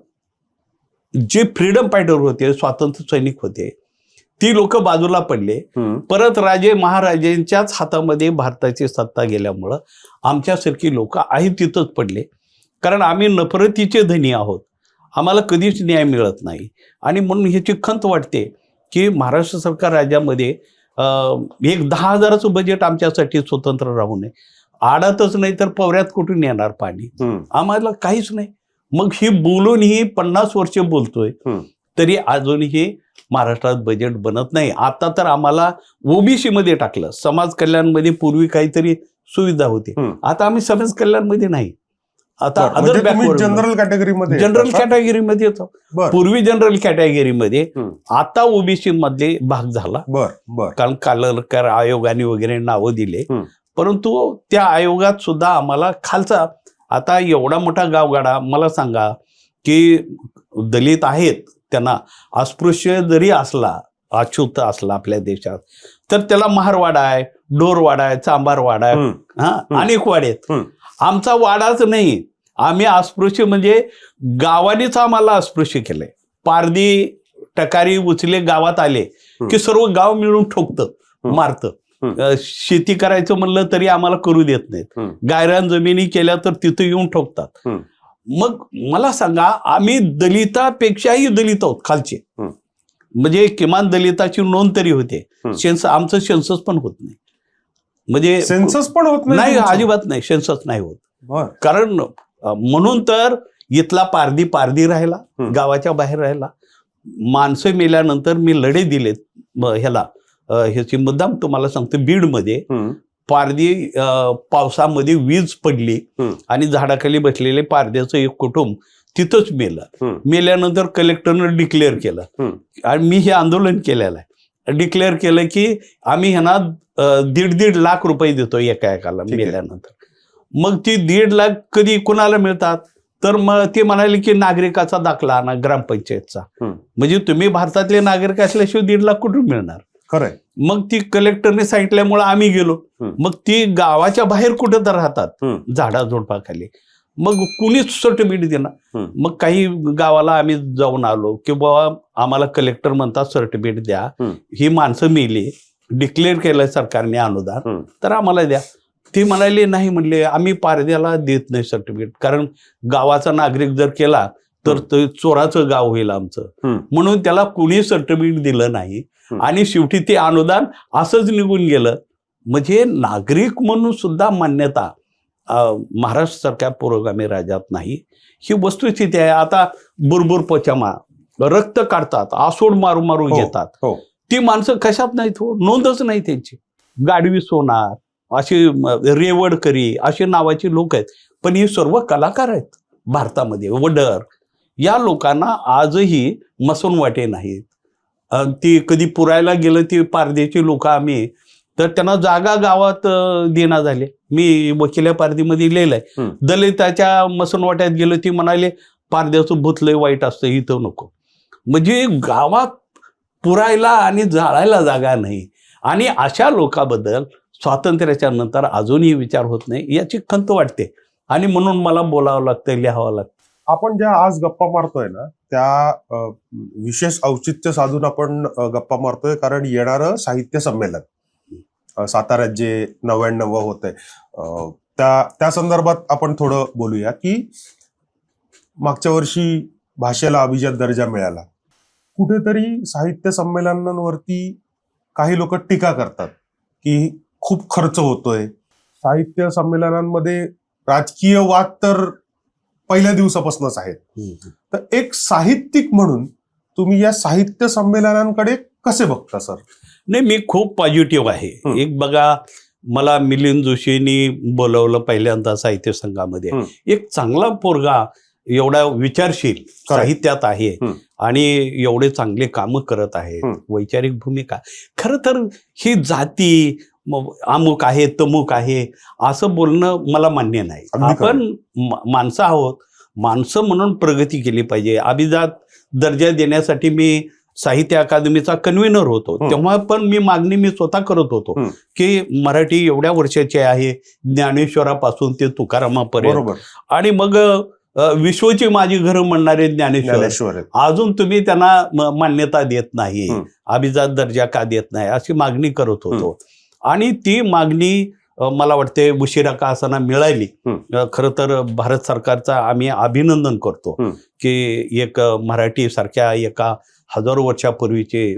जे फ्रीडम फायटर होते, स्वातंत्र्य सैनिक होते, ती लोक बाजूला पडले. परत राजे महाराजांच्याच हातामध्ये भारताची सत्ता गेल्यामुळं आमच्यासारखी लोक आहे तिथंच पडले. कारण आम्ही नफरतीचे धनी आहोत, आम्हाला कधीच न्याय मिळत नाही. आणि म्हणून ह्याची खंत वाटते की महाराष्ट्र सरकार राज्यामध्ये एक 10,000चं बजेट आमच्यासाठी स्वतंत्र राहू नये. आडातच नाही तर पवऱ्यात कुठून येणार पाणी, आम्हाला काहीच नाही. मग ही बोलून ही 50 वर्ष बोलतोय तरी अजूनही महाराष्ट्रात बजेट बनत नाही. आता तर आम्हाला ओबीसी मध्ये टाकलं. समाज कल्याणमध्ये पूर्वी काहीतरी सुविधा होती, आता आम्ही समाज कल्याणमध्ये नाही, आता जनरल कॅटेगरीमध्ये येतो. पूर्वी जनरल कॅटेगरीमध्ये, आता ओबीसी मध्ये भाग झाला. कारण कालकर आयोगाने वगैरे नावं दिले, परंतु त्या आयोगात सुद्धा आम्हाला खालचा, आता एवढा मोठा गावगाडा, मला सांगा की दलित आहेत, त्यांना अस्पृश्य जरी असला, अछूत असला आपल्या देशात, तर त्याला महारवाडा आहे, डोरवाडा आहे, चांबारवाडा आहे, अनेक वाडे आहेत. आमचा वाडाच नाही. आम्ही अस्पृश्य म्हणजे गावानेच आम्हाला अस्पृश्य केलंय. पारधी टकारी उचले गावात आले की सर्व गाव मिळून ठोकतं, मारतं. शेती करायचं म्हणलं तरी आम्हाला करू देत नाहीत. गायरान जमिनी केल्या तर तिथं येऊन ठोकतात. मग मला सांगा, आम्ही दलितापेक्षाही दलित आहोत खालचे. म्हणजे किमान दलिताची नोंद तरी होते. आमचं सेन्सस पण होत नाही. म्हणजे सेन्सस पण होत नाही, अजिबात नाही, सेन्सस नाही होत. कारण म्हणून तर इथला पारधी राहिला, गावाच्या बाहेर राहिला. माणसं मेल्यानंतर मी लढे दिलेत ह्याला, ह्याची मुद्दाम तुम्हाला सांगतो, बीडमध्ये पारधी पावसामध्ये वीज पडली आणि झाडाखाली बसलेले पारध्याचं एक कुटुंब तिथंच मेलं. मेल्यानंतर कलेक्टरनं डिक्लेअर केलं आणि मी हे आंदोलन केलेलं आहे. डिक्लेअर केलं की आम्ही ह्यांना 1.5 लाख रुपये देतो एकाला मेल्यानंतर. मग ती 1.5 लाख कधी कुणाला मिळतात, तर मग ते म्हणाले की नागरिकाचा दाखला आणा ग्रामपंचायतचा. म्हणजे तुम्ही भारतातले नागरिक असल्याशिवाय 1.5 लाख कुठून मिळणार. खरंय. मग ती कलेक्टरने सांगितल्यामुळे आम्ही गेलो. मग ती गावाच्या बाहेर कुठं तर राहतात झाडाझुडपाखाली. मग कुणीच सर्टिफिकेट देणार. मग काही गावाला आम्ही जाऊन आलो की बाबा आम्हाला कलेक्टर म्हणतात सर्टिफिकेट द्या, ही माणसं मेली, डिक्लेअर केलंय सरकारने अनुदान, तर आम्हाला द्या. ते म्हणाले नाही, म्हणले आम्ही पारद्याला देत नाही सर्टिफिकेट, कारण गावाचा नागरिक जर केला तर चोराचं गाव होईल आमचं. म्हणून त्याला कुणी सर्टिफिकेट दिलं नाही आणि शेवटी ते अनुदान असंच निघून गेलं. म्हणजे नागरिक म्हणून सुद्धा मान्यता महाराष्ट्र सरकार पुरोगामी राज्यात नाही, ही वस्तुस्थिती आहे. आता बुरबुर पोचामा रक्त काढतात, आसोड मारू मारू घेतात, ती माणसं कशात नाहीत हो, नोंदच नाही त्यांची. गाडवी सोनार, अशी रेवडकरी अशी नावाची लोक आहेत, पण ही सर्व कलाकार आहेत भारतामध्ये. वडर या लोकांना आजही मसनवाटे नाहीत. ती कधी पुरायला गेलं ती पारदेची लोक आम्ही, तर त्यांना जागा गावात देना झाले. मी वकिल्या पारदीमध्ये लिहिलंय, दलिताच्या मसनवाट्यात गेलो, ती म्हणाले पारद्याचं भूत लय वाईट असतं, इथं नको. म्हणजे गावात पुरायला आणि जाळायला जागा नाही. आणि अशा लोकांबद्दल स्वातंत्र्याच्या नंतर अजूनही विचार होत नाही, याची खंत वाटते. आणि म्हणून मला बोलावं लागतं, लिहावं लागतं. आपण ज्या आज गप्पा मारतोय ना, त्या विशेष औचित्य साधून आपण गप्पा मारतोय, कारण येणारं साहित्य संमेलन साताऱ्यात जे 99 होत आहे, त्या संदर्भात आपण थोडं बोलूया. की मागच्या वर्षी भाषेला अभिजात दर्जा मिळाला. कुठेतरी साहित्य संमेलनांवरती काही लोक टीका करतात की खूप खर्च होतोय. साहित्य संमेलनांमध्ये राजकीय वाद तर पहिल्या दिवसापासूनच आहेत. तर एक साहित्यिक म्हणून तुम्ही या साहित्य संमेलनांकडे कसे बघता सर? नाही, मी खूप पॉझिटिव्ह आहे. एक बघा, मला मिलिंद जोशींनी बोलवलं पहिल्यांदा साहित्य संघामध्ये. एक चांगला पोरगा, एवढा विचारशील साहित्यात आहे आणि एवढे चांगले कामं करत आहे, वैचारिक भूमिका. खरं तर ही जाती अमुक आहे तमुक आहे असं बोलणं मला मान्य नाही. आपण माणसं आहोत, माणसं म्हणून प्रगती केली पाहिजे. अभिजात दर्जा देण्यासाठी मी साहित्य अकादमीचा कन्व्हेनर होतो, तेव्हा पण मी स्वतः करत होतो की मराठी एवढ्या वर्षाची आहे, ज्ञानेश्वरापासून ते तुकारामापर्यंत. आणि मग विश्वची माझी घरं म्हणणारे ज्ञानेश्वर, अजून तुम्ही त्यांना मान्यता देत नाही, अभिजात दर्जा का देत नाही, अशी मागणी करत होतो. आणि ती मागणी मला वाटते उशिरा का असताना मिळाली. खरं तर भारत सरकारचा आम्ही अभिनंदन करतो की एक मराठी सारख्या एका हजारो वर्षापूर्वीची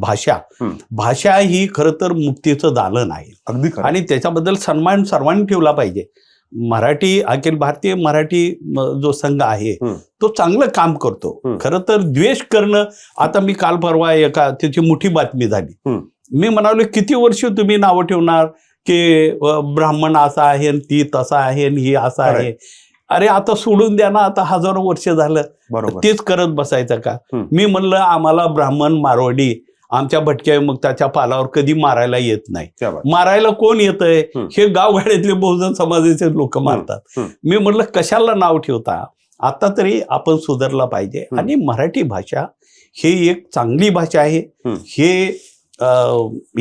भाषा ही खरं तर मुक्तीचं दालन आहे आणि त्याच्याबद्दल सन्मान सर्वांनी ठेवला पाहिजे. मराठी अखिल भारतीय मराठी जो संघ आहे तो चांगलं काम करतो. खरं तर द्वेष करणं, आता मी काल परवा एका त्याची मोठी बातमी झाली. मी म्हणालो किती वर्ष तुम्ही नावं ठेवणार की ब्राह्मण असा आहे, ती तसा आहे, ही असा आहे. अरे आता सोडून द्या ना, आता हजारो वर्ष झालं तेच करत बसायचं का? मी म्हणलं आम्हाला ब्राह्मण मारवाडी आमच्या भटक्या विमुक्ताच्या पालावर कधी मारायला येत नाही. मारायला कोण येतंय? हे गावगाड्यातले बहुजन समाजाचे लोक मारतात. मी म्हटलं कशाला नाव ठेवता, आता तरी आपण सुधारला पाहिजे. आणि मराठी भाषा ही एक चांगली भाषा आहे, हे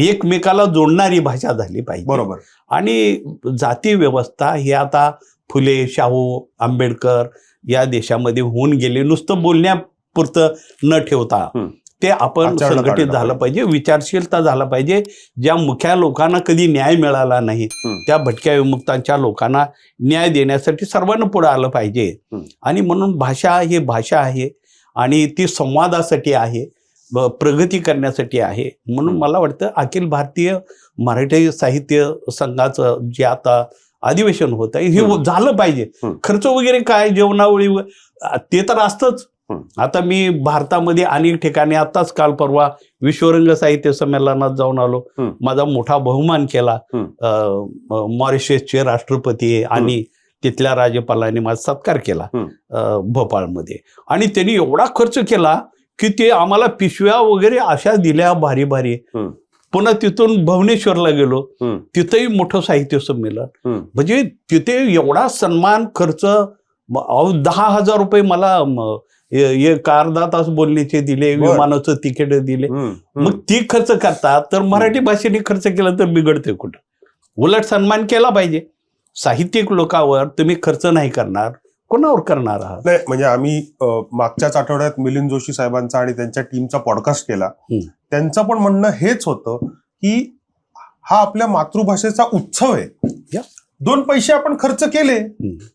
एकमेकाला जोडणारी भाषा झाली पाहिजे. बरोबर. आणि जाती व्यवस्था ही आता फुले, शाहू, आंबेडकर या देशामध्ये होऊन गेले. नुसतं बोलण्यापुरतं न ठेवता ते आपण संघटित झालं पाहिजे, विचारशीलता झाला पाहिजे. ज्या मुख्या लोकांना कधी न्याय मिळाला नाही त्या भटक्या विमुक्तांच्या लोकांना न्याय देण्यासाठी सर्वांना पुढे आलं पाहिजे. आणि म्हणून भाषा ही भाषा आहे आणि ती संवादासाठी आहे, प्रगती करण्यासाठी आहे. म्हणून मला वाटतं अखिल भारतीय मराठी साहित्य संघाचं जे आता अधिवेशन होत आहे हे झालं पाहिजे. खर्च वगैरे काय, जेवणावळी ते तर असतंच. आता मी भारतामध्ये अनेक ठिकाणी आताच काल परवा विश्वरंग साहित्य संमेलनात जाऊन आलो. माझा मोठा बहुमान केला. मॉरिशसचे राष्ट्रपती आणि तिथल्या राज्यपालांनी माझा सत्कार केला भोपाळमध्ये. आणि त्यांनी एवढा खर्च केला की ते आम्हाला पिशव्या वगैरे अशा दिल्या भारी भारी. पुन्हा तिथून भुवनेश्वरला गेलो, तिथंही मोठं साहित्य संमेलन. म्हणजे तिथे एवढा सन्मान खर्च, 10,000 रुपये मला एक अर्धा तास बोलण्याचे दिले, विमानाचं तिकीट दिले. मग ती खर्च करतात तर मराठी भाषेने खर्च केला तर बिघडते कुठं? उलट सन्मान केला पाहिजे. साहित्यिक लोकांवर तुम्ही खर्च नाही करणार, कोणावर करणार आहात? नाही म्हणजे आम्ही मागच्याच आठवड्यात मिलिंद जोशी साहेबांचा आणि त्यांच्या टीमचा पॉडकास्ट केला. त्यांचं पण म्हणणं हेच होतं की हा आपल्या मातृभाषेचा उत्सव आहे. 2 पैसे आपण खर्च केले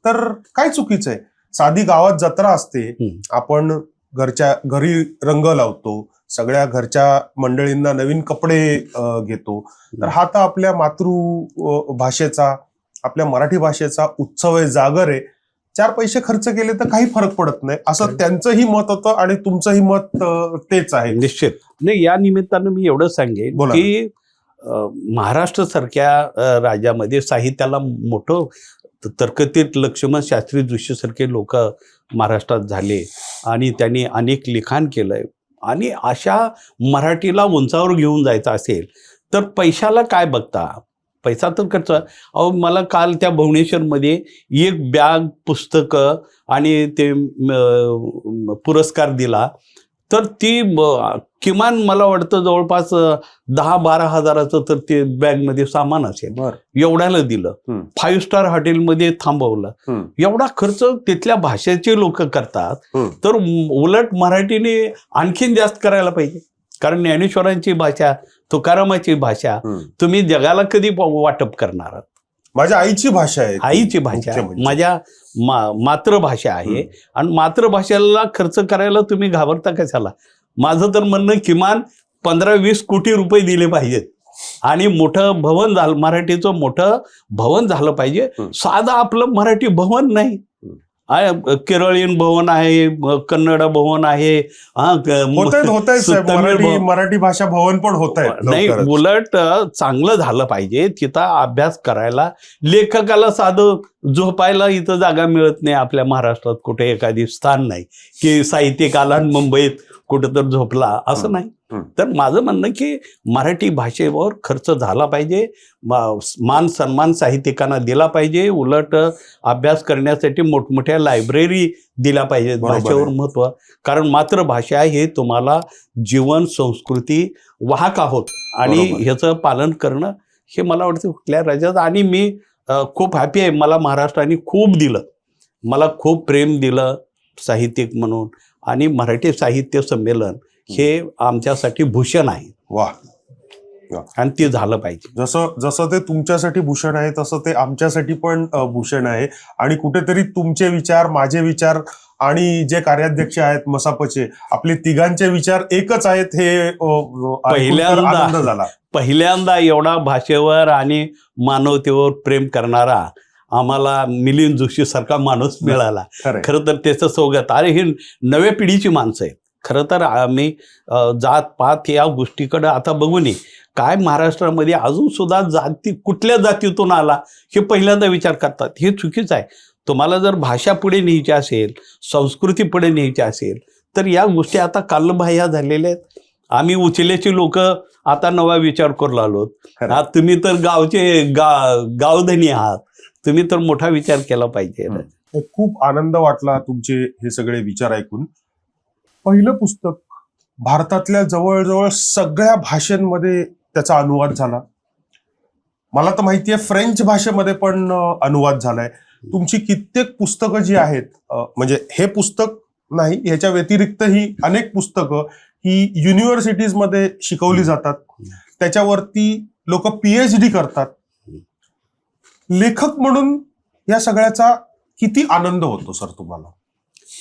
तर काय चुकीचं आहे? साधी गावात जत्रा असते, आपण घरी रंग लावतो, सगळ्या घरच्या मंडळींना नवीन कपडे घेतो. तर हा तर आपल्या मातृभाषेचा, आपल्या मराठी भाषेचा उत्सव आहे, जागर आहे. 4 पैसे खर्च केले तर काही फरक पडत नाही, असं त्यांचंही मत होतं आणि तुमचंही मत तेच आहे. निश्चित. नाही, या निमित्तानं मी एवढं सांगेन की महाराष्ट्र सारख्या राज्यामध्ये साहित्याला मोठं तर्कतीत लक्ष्मण शास्त्री जोशी सारखे लोक महाराष्ट्रात झाले आणि त्यांनी अनेक लिखाण केलंय. आणि अशा मराठीला उंचावर घेऊन जायचं असेल तर पैशाला काय बघता? पैसा तर खर्च. अहो, मला काल त्या भुवनेश्वरमध्ये एक बॅग पुस्तकं आणि ते पुरस्कार दिला, तर ती किमान मला वाटतं जवळपास 10-12 हजाराचं तर ते बॅगमध्ये सामान असेल, एवढ्याला दिलं. 5 स्टार हॉटेलमध्ये थांबवलं. एवढा खर्च तिथल्या भाषेचे लोक करतात, तर उलट मराठीने आणखीन जास्त करायला पाहिजे. कारण ज्ञानेश्वरांची भाषा, तुकारामाची भाषा तुम्ही जगाला कधी वाटप करणार आहात? माझ्या आईची भाषा आहे, आईची भाषा, माझ्या मातृभाषा आहे. आणि मातृभाषेला खर्च करायला तुम्ही घाबरता कशाला? माझं तर म्हणणं किमान 15-20 कोटी रुपये दिले पाहिजेत आणि मोठं भवन झालं, मराठीचं मोठं भवन झालं पाहिजे. साधं आपलं मराठी भवन नाही, केरळीयन भवन आहे, कन्नड भवन आहे, मराठी भाषा भवन पण होत आहे. नाही, उलट चांगलं झालं पाहिजे. तिथं अभ्यास करायला, लेखकाला साधं झोपायला इथं जागा मिळत नाही आपल्या महाराष्ट्रात. कुठे एखादी स्थान नाही की साहित्यिक आला मुंबईत कुठं तर झोपला, असं नाही. तर माझं म्हणणं की मराठी भाषेवर खर्च झाला पाहिजे, मान सन्मान साहित्यिकांना दिला पाहिजे. उलट अभ्यास करण्यासाठी मोठमोठ्या लायब्ररी दिल्या पाहिजेत भाषेवर महत्त्व. कारण मातृभाषा हे तुम्हाला जीवन, संस्कृती वाहक आहोत आणि ह्याचं पालन करणं हे मला वाटतं कुठल्या राज्यात. आणि मी खूप हॅपी आहे, मला महाराष्ट्राने खूप दिलं, मला खूप प्रेम दिलं साहित्यिक म्हणून. आणि मराठी साहित्य संमेलन हे आमच्यासाठी भूषण आहे. वा. आणि ते झालं पाहिजे. जसं ते तुमच्यासाठी भूषण आहे तसं ते आमच्यासाठी पण भूषण आहे. आणि कुठेतरी तुमचे विचार, माझे विचार आणि जे कार्याध्यक्ष आहेत मसापचे, आपले तिघांचे विचार एकच आहेत हे पहिल्यांदा एवढा भाषेवर आणि मानवतेवर प्रेम करणारा आम्हाला मिलिंद जोशी सारखा माणूस मिळाला. खरं तर त्याचं सौगत. अरे ही नव्या पिढीची माणसं आहेत. खरं तर आम्ही जात पात या गोष्टीकडे आता बघू नये. काय महाराष्ट्रामध्ये अजून सुद्धा कुठल्या जातीतून आला हे पहिल्यांदा विचार करतात. हे चुकीचं आहे. तुम्हाला जर भाषा पुढे न्यायची असेल, संस्कृती पुढे न्यायची असेल तर या गोष्टी आता कालबाह्य झालेल्या आहेत. आम्ही उचलेची लोक आता नवा विचार करू लागलो. तुम्ही तर गावधनी आहात, तुम्ही तर मोठा विचार केला पाहिजे. खूप आनंद वाटला तुमचे हे सगळे विचार ऐकून. पहिलं पुस्तक भारतातल्या जवळजवळ सगळ्या भाषांमध्ये त्याचा अनुवाद झाला. मला तर माहितीये फ्रेंच भाषेमध्ये पण अनुवाद झालाय. तुमची कित्येक पुस्तकं जी आहेत, म्हणजे हे पुस्तक नाही, ह्याच्या व्यतिरिक्तही अनेक पुस्तकं ही युनिव्हर्सिटीजमध्ये शिकवली जातात. त्याच्यावरती लोक PhD करतात. लेखक म्हणून या सगळ्याचा किती आनंद होतो सर तुम्हाला?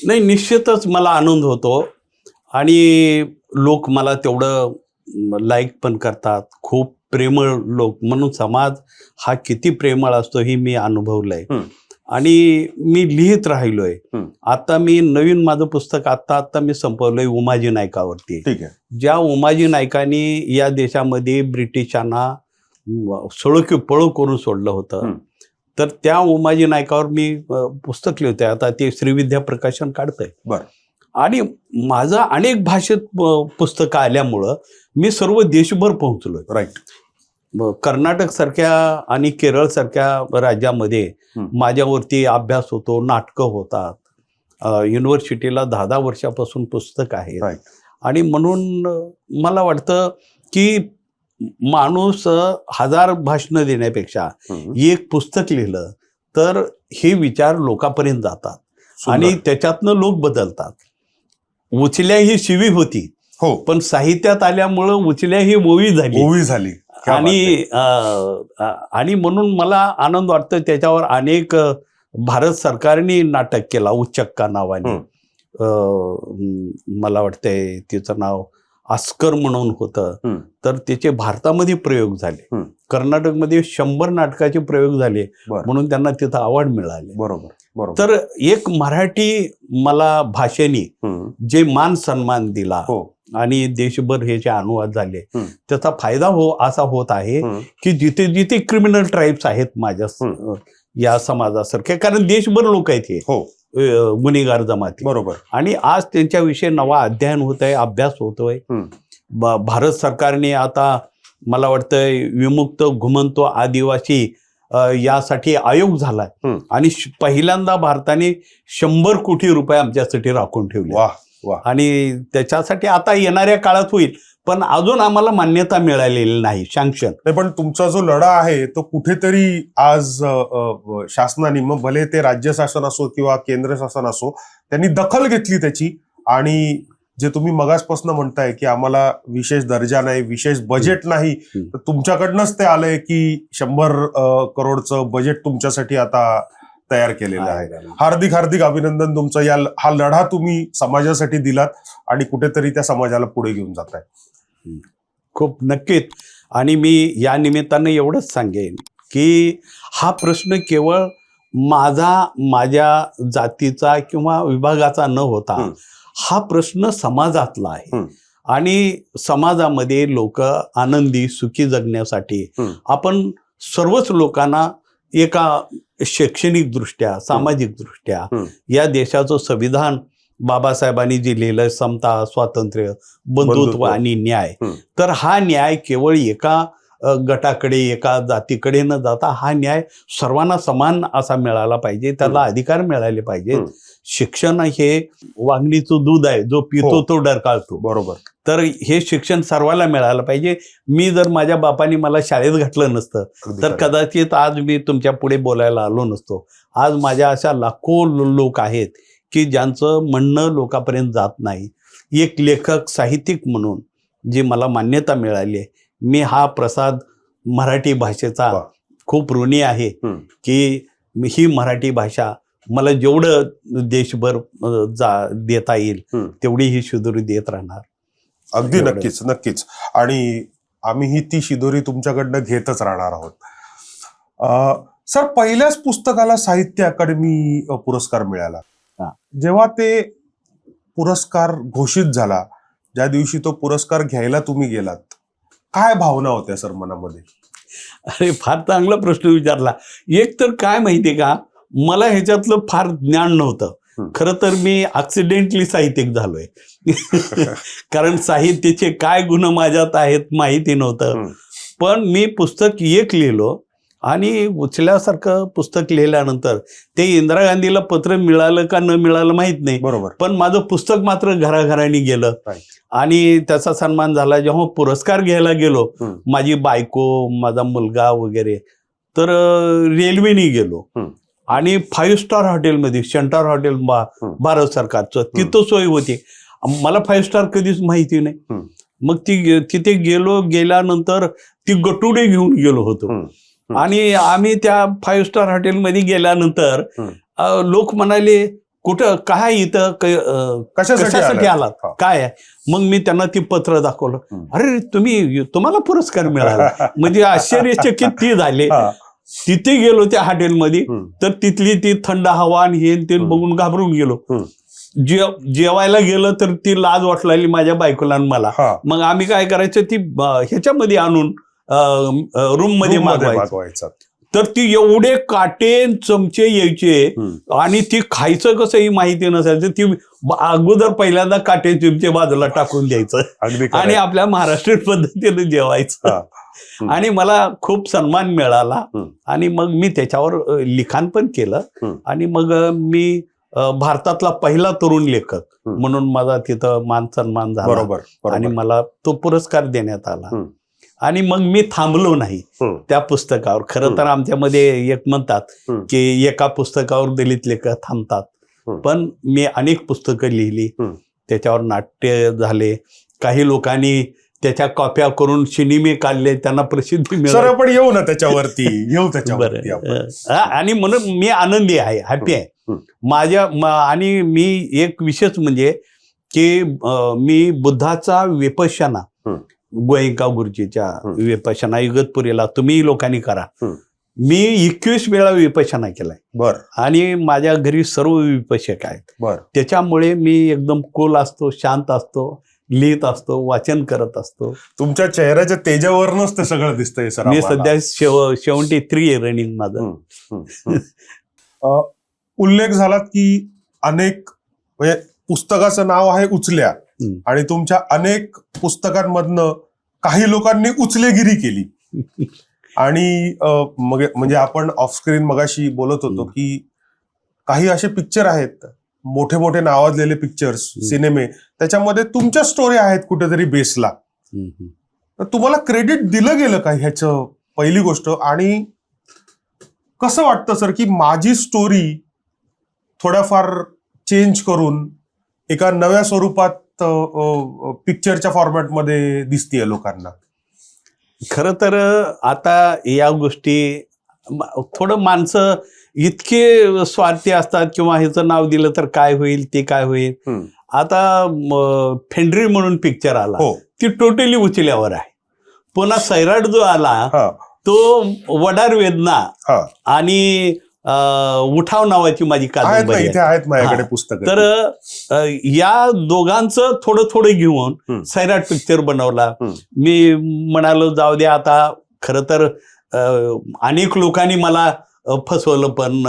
नाही, निश्चितच मला आनंद होतो. आणि लोक मला तेवढं लाईक पण करतात. खूप प्रेमळ लोक, म्हणून समाज हा किती प्रेमळ असतो हे मी अनुभवलंय. आणि मी लिहित राहिलोय. आता मी नवीन माझं पुस्तक आता मी संपवलंय उमाजी नायकावरती. ज्या उमाजी नायकांनी या देशामध्ये ब्रिटिशांना पळू करून सोडलं होतं, तर त्या उमाजी नायकावर मी पुस्तक लिहितोय. आता ते श्रीविद्या प्रकाशन काढतंय. आणि माझं अनेक भाषेत पुस्तकं आल्यामुळं मी सर्व देशभर पोहोचलोय. राईट. कर्नाटक सारख्या आणि केरळ सारख्या राज्यामध्ये माझ्यावरती अभ्यास होतो, नाटकं होतात. युनिव्हर्सिटीला 10 वर्षापासून पुस्तक आहे. आणि म्हणून मला वाटतं की माणूस 1000 भाषणं देण्यापेक्षा एक पुस्तक लिहिलं तर हे विचार लोकांपर्यंत जातात आणि त्याच्यातनं लोक बदलतात. उचल्या ही शिवी होती, हो, पण साहित्यात आल्यामुळं उचल्या ही ओवी झाली. आणि म्हणून मला आनंद वाटतो. त्याच्यावर अनेक भारत सरकारने नाटक केला उच्चक्का नावाने. मला वाटतंय तिचं नाव ऑस्कर म्हणून होतं. तर त्याचे भारतामध्ये प्रयोग झाले. कर्नाटकमध्ये 100 नाटकाचे प्रयोग झाले म्हणून त्यांना तिथं अवॉर्ड मिळाले. बरोबर. तर एक मराठी मला भाषेने जे मान सन्मान दिला आणि देशभर हे जे अनुवाद झाले त्याचा फायदा असा होत आहे की जिथे जिथे क्रिमिनल ट्राईब्स आहेत माझ्या या समाजासारखे, कारण देशभर लोक आहेत हे गुन्हेगार जमाती. बरोबर. आणि आज त्यांच्याविषयी नवा अध्ययन होत आहे, अभ्यास होतोय. भारत सरकारने आता मला वाटतंय विमुक्त घुमंतो आदिवासी यासाठी आयोग झालाय आणि पहिल्यांदा भारताने 100 कोटी रुपये आमच्यासाठी राखून ठेवले. आणि त्याच्यासाठी आता येणाऱ्या काळात होईल, पण अजून आम्हाला मान्यता मिळालेली नाही, सँक्शन. पण तुमचा जो लढा आहे तो कुठेतरी आज शासनाने, मग भले ते राज्य शासन असो किंवा केंद्र शासन असो, त्यांनी दखल घेतली त्याची. आणि जे तुम्ही मगासपासून म्हणताय की आम्हाला विशेष दर्जा नाही, विशेष बजेट नाही, तर तुमच्याकडनंच ते आलंय की 100 करोडचं बजेट तुमच्यासाठी आता तयार केलेलं आहे. हार्दिक हार्दिक अभिनंदन तुमचं. हा लढा तुम्ही समाजासाठी दिलात आणि कुठेतरी त्या समाजाला पुढे घेऊन जाताय. खूप नक्कीच. आणि मी या निमित्तानं एवढंच सांगेन की हा प्रश्न केवळ माझ्या जातीचा किंवा विभागाचा न होता हा प्रश्न समाजातला आहे. आणि समाजामध्ये लोक आनंदी सुखी जगण्यासाठी आपण सर्वच लोकांना एका शैक्षणिक दृष्ट्या, सामाजिक दृष्ट्या या देशाचं संविधान बाबासाहेबांनी जे लिहिलं, समता, स्वातंत्र्य, बंधुत्व आणि न्याय, तर हा न्याय केवळ एका गटाकडे, एका जातीकडे न जाता हा न्याय सर्वांना समान असा मिळाला पाहिजे, त्याला अधिकार मिळाले पाहिजेत. शिक्षण हे वाघणीचं दूध आहे, जो पितो तो डरकाळतो. बरोबर. तर हे शिक्षण सर्वांना मिळालं पाहिजे. मी जर माझ्या बापाने मला शाळेत घातलं नसतं तर कदाचित आज मी तुमच्या पुढे बोलायला आलो नसतो. आज माझ्या अशा लाखो लोक आहेत की ज्यांचं म्हणणं लोकांपर्यंत जात नाही. एक लेखक, साहित्यिक म्हणून जी मला मान्यता मिळाली आहे, मी हा प्रसाद मराठी भाषेचा खूप ऋणी आहे की ही मराठी भाषा मला जेवढं देशभर देता येईल तेवढी ही शिदोरी देत राहणार. अगदी नक्कीच. आणि आम्हीही ती शिदोरी तुमच्याकडनं घेतच राहणार आहोत. सर, पहिल्याच पुस्तकाला साहित्य अकादमी पुरस्कार मिळाला. जेव्हा ते पुरस्कार घोषित झाला, ज्या दिवशी तो पुरस्कार घ्यायला तुम्ही गेलात, काय भावना होत्या सर मनामध्ये? अरे, फार चांगला प्रश्न विचारला. एक तर काय माहितीये का, मला ह्याच्यातलं फार ज्ञान नव्हतं. खरं तर मी ऍक्सिडेंटली साहित्यिक झालोय. कारण साहित्याचे काय गुण माझ्यात आहेत माहिती नव्हतं. पण मी पुस्तक एक लिहिलो आणि उचल्यासारखं पुस्तक लिहिल्यानंतर ते इंदिरा गांधीला पत्र मिळालं का न मिळालं माहित नाही. बरोबर. पण माझं पुस्तक मात्र घराघराने गेलं आणि त्याचा सन्मान झाला. जेव्हा पुरस्कार घ्यायला गेलो, माझी बायको, माझा मुलगा वगैरे, तर रेल्वेने गेलो आणि 5 स्टार हॉटेलमध्ये, सेंटर हॉटेल भारत सरकारचं, तिथं सोय होती. मला 5 स्टार कधीच माहिती नाही. मग तिथे गेल्यानंतर ती गटुडे घेऊन गेलो होतो. आणि आम्ही त्या 5 स्टार हॉटेलमध्ये गेल्यानंतर लोक म्हणाले, कुठं, काय इथं, कशासाठी आलात, काय आहे? मग मी त्यांना ती पत्र दाखवलं. अरे, तुम्हाला पुरस्कार मिळाला. म्हणजे आश्चर्यचकित ती झाले. तिथे गेलो त्या हॉटेलमध्ये, तर तिथली ती थंड हवा आणि हे ते बघून घाबरून गेलो. जेवायला गेलं तर ती लाज वाटलेली माझ्या बायकोला आणि मला. मग आम्ही काय करायचं, ती ह्याच्यामध्ये आणून रूम मध्ये मागवायचं. तर ती एवढे काटे चमचे यायचे आणि ती खायचं कसं ही माहिती नसायचं. ती अगोदर पहिल्यांदा काटे चिमचे बाजूला टाकून द्यायचं आणि आपल्या महाराष्ट्रीयन पद्धतीने जेवायचं. आणि मला खूप सन्मान मिळाला आणि मग मी त्याच्यावर लिखाण पण केलं आणि मग मी भारतातला पहिला तरुण लेखक म्हणून माझा तिथं मान सन्मान झाला. बरोबर. आणि मला तो पुरस्कार देण्यात आला. आणि मग मी थांबलो नाही त्या पुस्तकावर. खरं तर आमच्यामध्ये एक म्हणतात की एका पुस्तकावर दलित लेखक थांबतात, पण मी अनेक पुस्तकं लिहिली, त्याच्यावर नाट्य झाले, काही लोकांनी त्याच्या कॉप्या करून सिनेमे काढले, त्यांना प्रसिद्धी मिळाली. आपण येऊ ना त्याच्यावरती, येऊ त्याच्यावरती. आणि म्हणून मी आनंदी आहे, हॅपी आहे आणि मी एक विशेष म्हणजे की मी बुद्धाचा विपश्यना, गोयंका गुरुजीच्या विपश्यना इगतपुरीला तुम्ही लोकांनी करा, मी 21 वेळा विपश्यना केलाय. आणि माझ्या घरी सर्व विपश्यक आहेत. त्याच्यामुळे मी एकदम कूल असतो, शांत असतो, लिहित असतो, वाचन करत असतो. तुमच्या चेहऱ्याच्या तेजावरनच ते सगळं दिसतंय सर. मी सध्या 73 रनिंग माझं. उल्लेख झाला की अनेक म्हणजे पुस्तकाचं नाव आहे उचल्या, आणि तुमच्या अनेक पुस्तकांमधनं काही लोकांनी उचलेगिरी केली. आणि म्हणजे आपण ऑफस्क्रीन मगाशी बोलत होतो की काही असे पिक्चर आहेत, मोठे मोठे नावाजलेले पिक्चर्स, सिनेमे, त्याच्यामध्ये तुमच्या स्टोरी आहेत कुठेतरी बेसला. तर तुम्हाला क्रेडिट दिलं गेलं का ह्याचं, पहिली गोष्ट. आणि कसं वाटतं सर की माझी स्टोरी थोड्याफार चेंज करून एका नव्या स्वरूपात पिक्चरच्या फॉर्मॅटमध्ये दिसतीये लोकांना? खरं तर आता या गोष्टी थोडं माणसं इतके स्वार्थी असतात, किंवा ह्याचं नाव दिलं तर काय होईल, ते काय होईल. आता फेंड्री म्हणून पिक्चर आला, ती टोटली उचल्यावर आहे. पुन्हा सैराट जो आला तो वडार वेदना आणि उठाव नावाची माझी कादंबरी आहेत माझ्याकडे पुस्तक. तर या दोघांचं थोडं थोडं घेऊन सैराट पिक्चर बनवला. मी म्हणालो जाऊ द्या आता. खरं तर अनेक लोकांनी मला फसवलं पण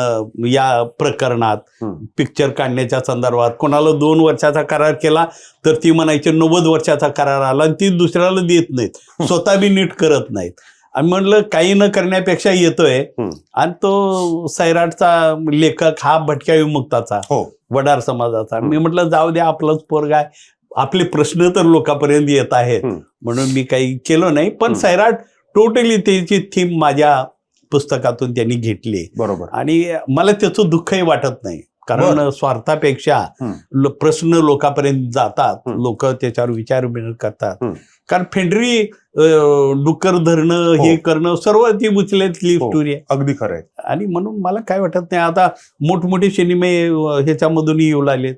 या प्रकरणात पिक्चर काढण्याच्या संदर्भात. कोणाला 2 वर्षाचा करार केला तर ती म्हणायची 90 वर्षाचा करार आला, आणि ती दुसऱ्याला देत नाहीत, स्वतः बी नीट करत नाहीत. आणि म्हणलं काही न करण्यापेक्षा येतोय. आणि तो सैराटचा लेखक हा भटक्या विमुक्ताचा, वडार समाजाचा. मी म्हटलं जाऊ द्या, आपलंच पोरग आहे, आपले प्रश्न तर लोकांपर्यंत येत आहेत, म्हणून मी काही केलं नाही. पण सैराट टोटली त्याची थीम माझ्या पुस्तकातून त्यांनी घेतली. बरोबर. आणि मला त्याचं दुःखही वाटत नाही, कारण स्वार्थापेक्षा प्रश्न लोकांपर्यंत जातात, लोक त्याच्यावर विचार करतात. कारण फेंड्री डुक्कर धरणं, हे करणं, सर्व ती उचलेतली स्टोरी आहे. अगदी खरं आहे. आणि म्हणून मला काय वाटत नाही. आता मोठमोठे सिनेमे ह्याच्यामधूनही येऊ लागलेत,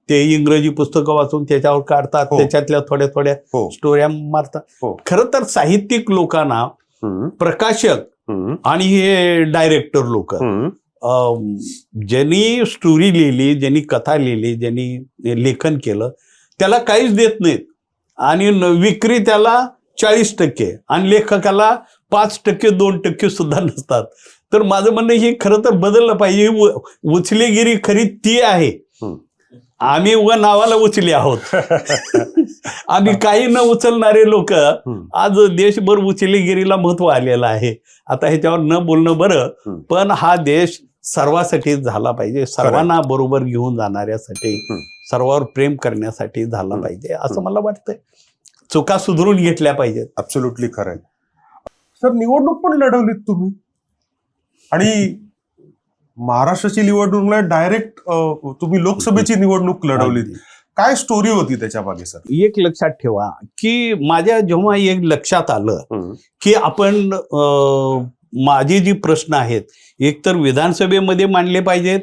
ते इंग्रजी पुस्तकं वाचून त्याच्यावर काढतात, त्याच्यातल्या थोड्या थोड्या स्टोऱ्या मारतात. खरं तर साहित्यिक लोकांना, प्रकाशक आणि हे डायरेक्टर लोक, ज्यांनी स्टोरी लिहिली, ज्यांनी कथा लिहिली, ज्यांनी लेखन केलं, त्याला काहीच देत नाहीत. आणि विक्री त्याला 40% आणि लेखकाला 5%, 2% सुद्धा नसतात. तर माझं म्हणणं हे खरं तर बदललं पाहिजे. उचलेगिरी खरी ती आहे, आम्ही उगा नावाला उचले आहोत. आम्ही काही न उचलणारे लोक आज देशभर उचलेगिरीला महत्व आलेलं आहे. आता ह्याच्यावर न बोलणं बरं, पण हा देश सर्वांसाठी झाला पाहिजे, सर्वांना बरोबर घेऊन जाणाऱ्यासाठी, सर्वांवर प्रेम करण्यासाठी झाला पाहिजे, असं मला वाटतंय. चुका सुधारून घेतल्या पाहिजेत. ऍब्सोल्युटली खरं आहे सर. निवडणूक पण लढवलीत तुम्ही, आणि महाराष्ट्राची निवडणूक डायरेक्ट तुम्ही लोकसभेची निवडणूक लढवलीत. काय स्टोरी होती त्याच्या मागे सर? एक लक्षात ठेवा की माझ्या जेव्हा एक लक्षात आलं की आपण माझे जे प्रश्न आहेत एकतर विधानसभेमध्ये मांडले पाहिजेत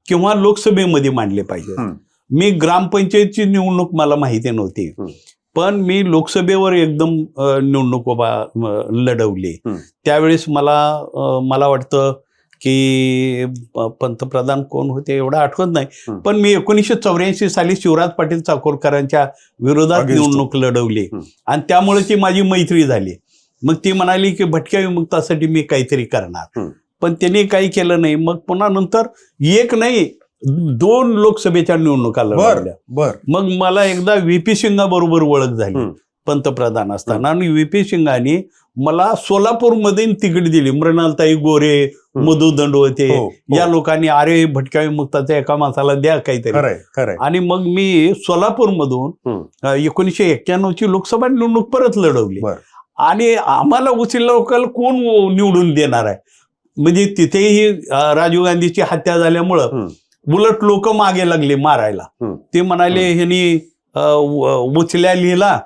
किंवा लोकसभेमध्ये मांडले पाहिजेत. मी ग्रामपंचायतची निवडणूक मला माहिती नव्हती, पण मी लोकसभेवर एकदम निवडणूक लढवली. त्यावेळेस मला वाटतं की पंतप्रधान कोण होते एवढं आठवत नाही, पण मी 1984 साली शिवराज पाटील चाकूरकरांच्या विरोधात निवडणूक लढवली आणि त्यामुळे ती माझी मैत्री झाली. मग ती म्हणाली की भटक्या विमुक्तासाठी मी काहीतरी करणार. पण त्यांनी काही केलं नाही. मग पुन्हा नंतर एक नाही 2 लोकसभेच्या निवडणुका लढवल्या. मग मला एकदा व्ही.पी. सिंगा बरोबर ओळख झाली पंतप्रधान असताना, आणि व्ही.पी. सिंगांनी मला सोलापूरमध्ये तिकीट दिली. मृणालताई गोरे, मधु दंडवते या लोकांनी, अरे भटक्या विमुक्ताच्या एका माणसाला द्या काहीतरी. आणि मग मी सोलापूरमधून 1991ची लोकसभा निवडणूक परत लढवली. आणि आम्हाला उचल लोकल कोण निवडून देणार आहे, म्हणजे तिथेही राजीव गांधीची हत्या झाल्यामुळं उलट लोक मागे लागले मारायला. ते म्हणाले ह्यांनी उचल्या लिहिला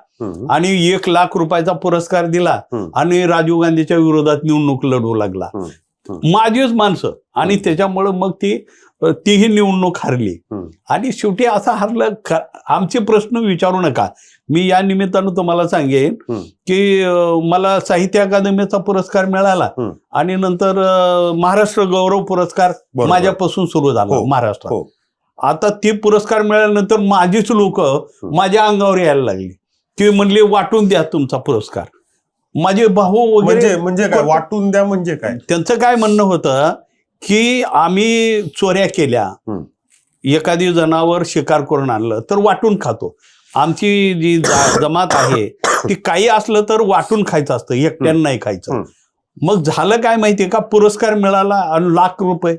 आणि 1 लाख रुपयाचा पुरस्कार दिला आणि राजीव गांधीच्या विरोधात निवडणूक लढवू लागला. माझीच माणसं, आणि त्याच्यामुळं मग तीही निवडणूक हरली. आणि शेवटी असं हरलं. आमचे प्रश्न विचारू नका. मी या निमित्तानं तुम्हाला सांगेन की मला साहित्य अकादमीचा पुरस्कार मिळाला आणि नंतर महाराष्ट्र गौरव पुरस्कार माझ्यापासून सुरू झाला महाराष्ट्रात. आता ते पुरस्कार मिळाल्यानंतर माझीच लोक माझ्या अंगावर यायला लागली की म्हणले वाटून द्या तुमचा पुरस्कार. माझे भाऊ वगैरे. म्हणजे काय वाटून द्या म्हणजे काय? त्यांचं काय म्हणणं होतं की आम्ही चोऱ्या केल्या, एखादी जनावर शिकार करून आणलं तर वाटून खातो. आमची जी जमात आहे ती काही असलं तर वाटून खायचं असतं, एकट्यानं नाही खायचं. मग झालं काय माहितीये का, पुरस्कार मिळाला आणि ₹1,00,000,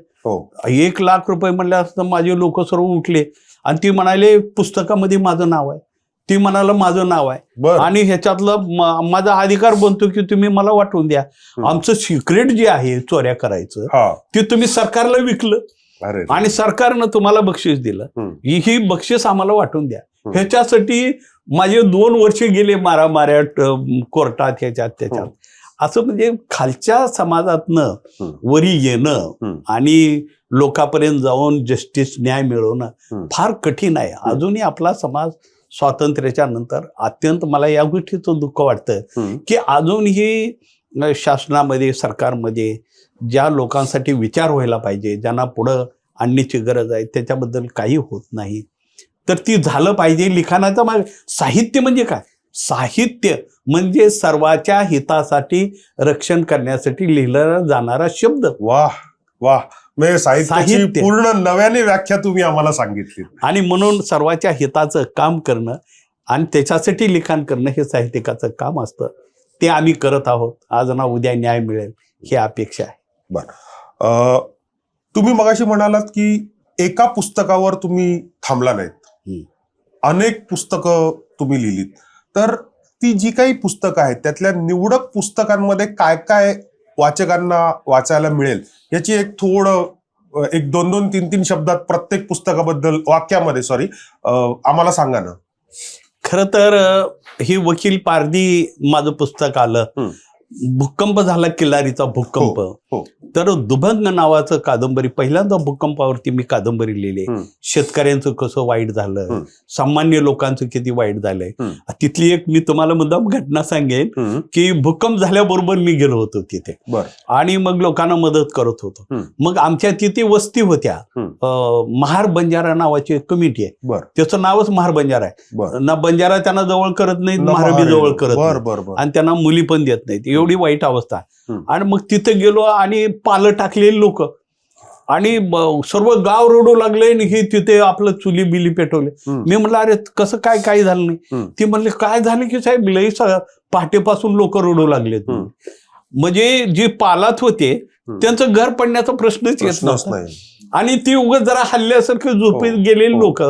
1 लाख रुपये म्हणले असतं. माझे लोक सर्व उठले आणि ती म्हणाले पुस्तकामध्ये माझं नाव आहे, ती म्हणाला माझं नाव आहे, आणि ह्याच्यातलं माझा अधिकार बनतो की तुम्ही मला वाटून द्या. आमचं सिक्रेट जे आहे चोऱ्या करायचं ते तुम्ही सरकारला विकलं आणि सरकारनं तुम्हाला बक्षीस दिलं, ही बक्षीस आम्हाला वाटून द्या. ह्याच्यासाठी माझे 2 वर्ष गेले मारामाऱ्यात, कोर्टात, ह्याच्यात त्याच्यात. असं म्हणजे खालच्या समाजातनं वरी येणं आणि लोकांपर्यंत जाऊन जस्टिस, न्याय मिळवणं फार कठीण आहे. अजूनही आपला समाज स्वातंत्र्याच्या नंतर अत्यंत, मला या गोष्टीचं दुःख वाटतं की अजूनही शासनामध्ये, सरकारमध्ये ज्या लोकांसाठी विचार व्हायला पाहिजे, ज्यांना पुढं आणण्याची गरज आहे, त्याच्याबद्दल काही होत नाही. तर ती झालं पाहिजे. लिखाणाचा साहित्य म्हणजे काय? साहित्य म्हणजे सर्वाच्या हितासाठी, रक्षण करण्यासाठी लिहिला जाणारा शब्द. वाह वाह, म्हणजे साहित्याची पूर्ण नव्याने व्याख्या तुम्ही आम्हाला सांगितली. आणि म्हणून सर्वाच्या हिताचं काम करणं आणि त्याच्यासाठी लिखाण करणं हे साहित्यिकाचं काम असतं. ते आम्ही करत आहोत. आज ना उद्या न्याय मिळेल ही अपेक्षा आहे. बरं, तुम्ही मगाशी म्हणालात की एका पुस्तकावर तुम्ही थांबला नाहीत, अनेक पुस्तकं तुम्ही लिहिलीत. तर ती जी काही पुस्तकं आहेत त्यातल्या निवडक पुस्तकांमध्ये काय काय वाचकांना वाचायला मिळेल याची एक 2-2, 3-3 शब्दात प्रत्येक पुस्तकाबद्दल, वाक्यामध्ये आम्हाला सांगा ना. खरं तर ही वकील पारधी माझं पुस्तक आलं. भूकंप झाला, किल्लारीचा भूकंप. तर दुभंग नावाचं कादंबरी, पहिल्यांदा भूकंपावरती मी कादंबरी लिहिली. शेतकऱ्यांचं कसं वाईट झालं, सामान्य लोकांचं किती वाईट झालंय. तिथली एक मी तुम्हाला मुद्दाम घटना सांगेन की भूकंप झाल्याबरोबर मी गेलो होतो तिथे आणि मग लोकांना मदत करत होतो. मग आमच्या तिथे वस्ती होत्या, महार बंजारा नावाची एक कमिटी आहे, त्याचं नावच महार बंजारा आहे ना. बंजारा त्यांना जवळ करत नाहीत, महारबी जवळ करत नाहीत आणि त्यांना मुली पण देत नाहीत, एवढी वाईट अवस्था. आणि मग तिथे गेलो आणि पालं टाकलेली लोक आणि सर्व गाव रडू लागले आणि हे तिथे आपलं चुली बिली पेटवले. मी म्हटलं अरे कसं काय, काही झालं नाही. ते म्हणले काय झालं की साहेब लई पहाटेपासून लोक रडू लागले. म्हणजे जे पालात होते त्यांचं घर पडण्याचा प्रश्नच येत नव्हता आणि ती उगाच जरा हल्ल्यासारखं झोपेत गेलेली लोक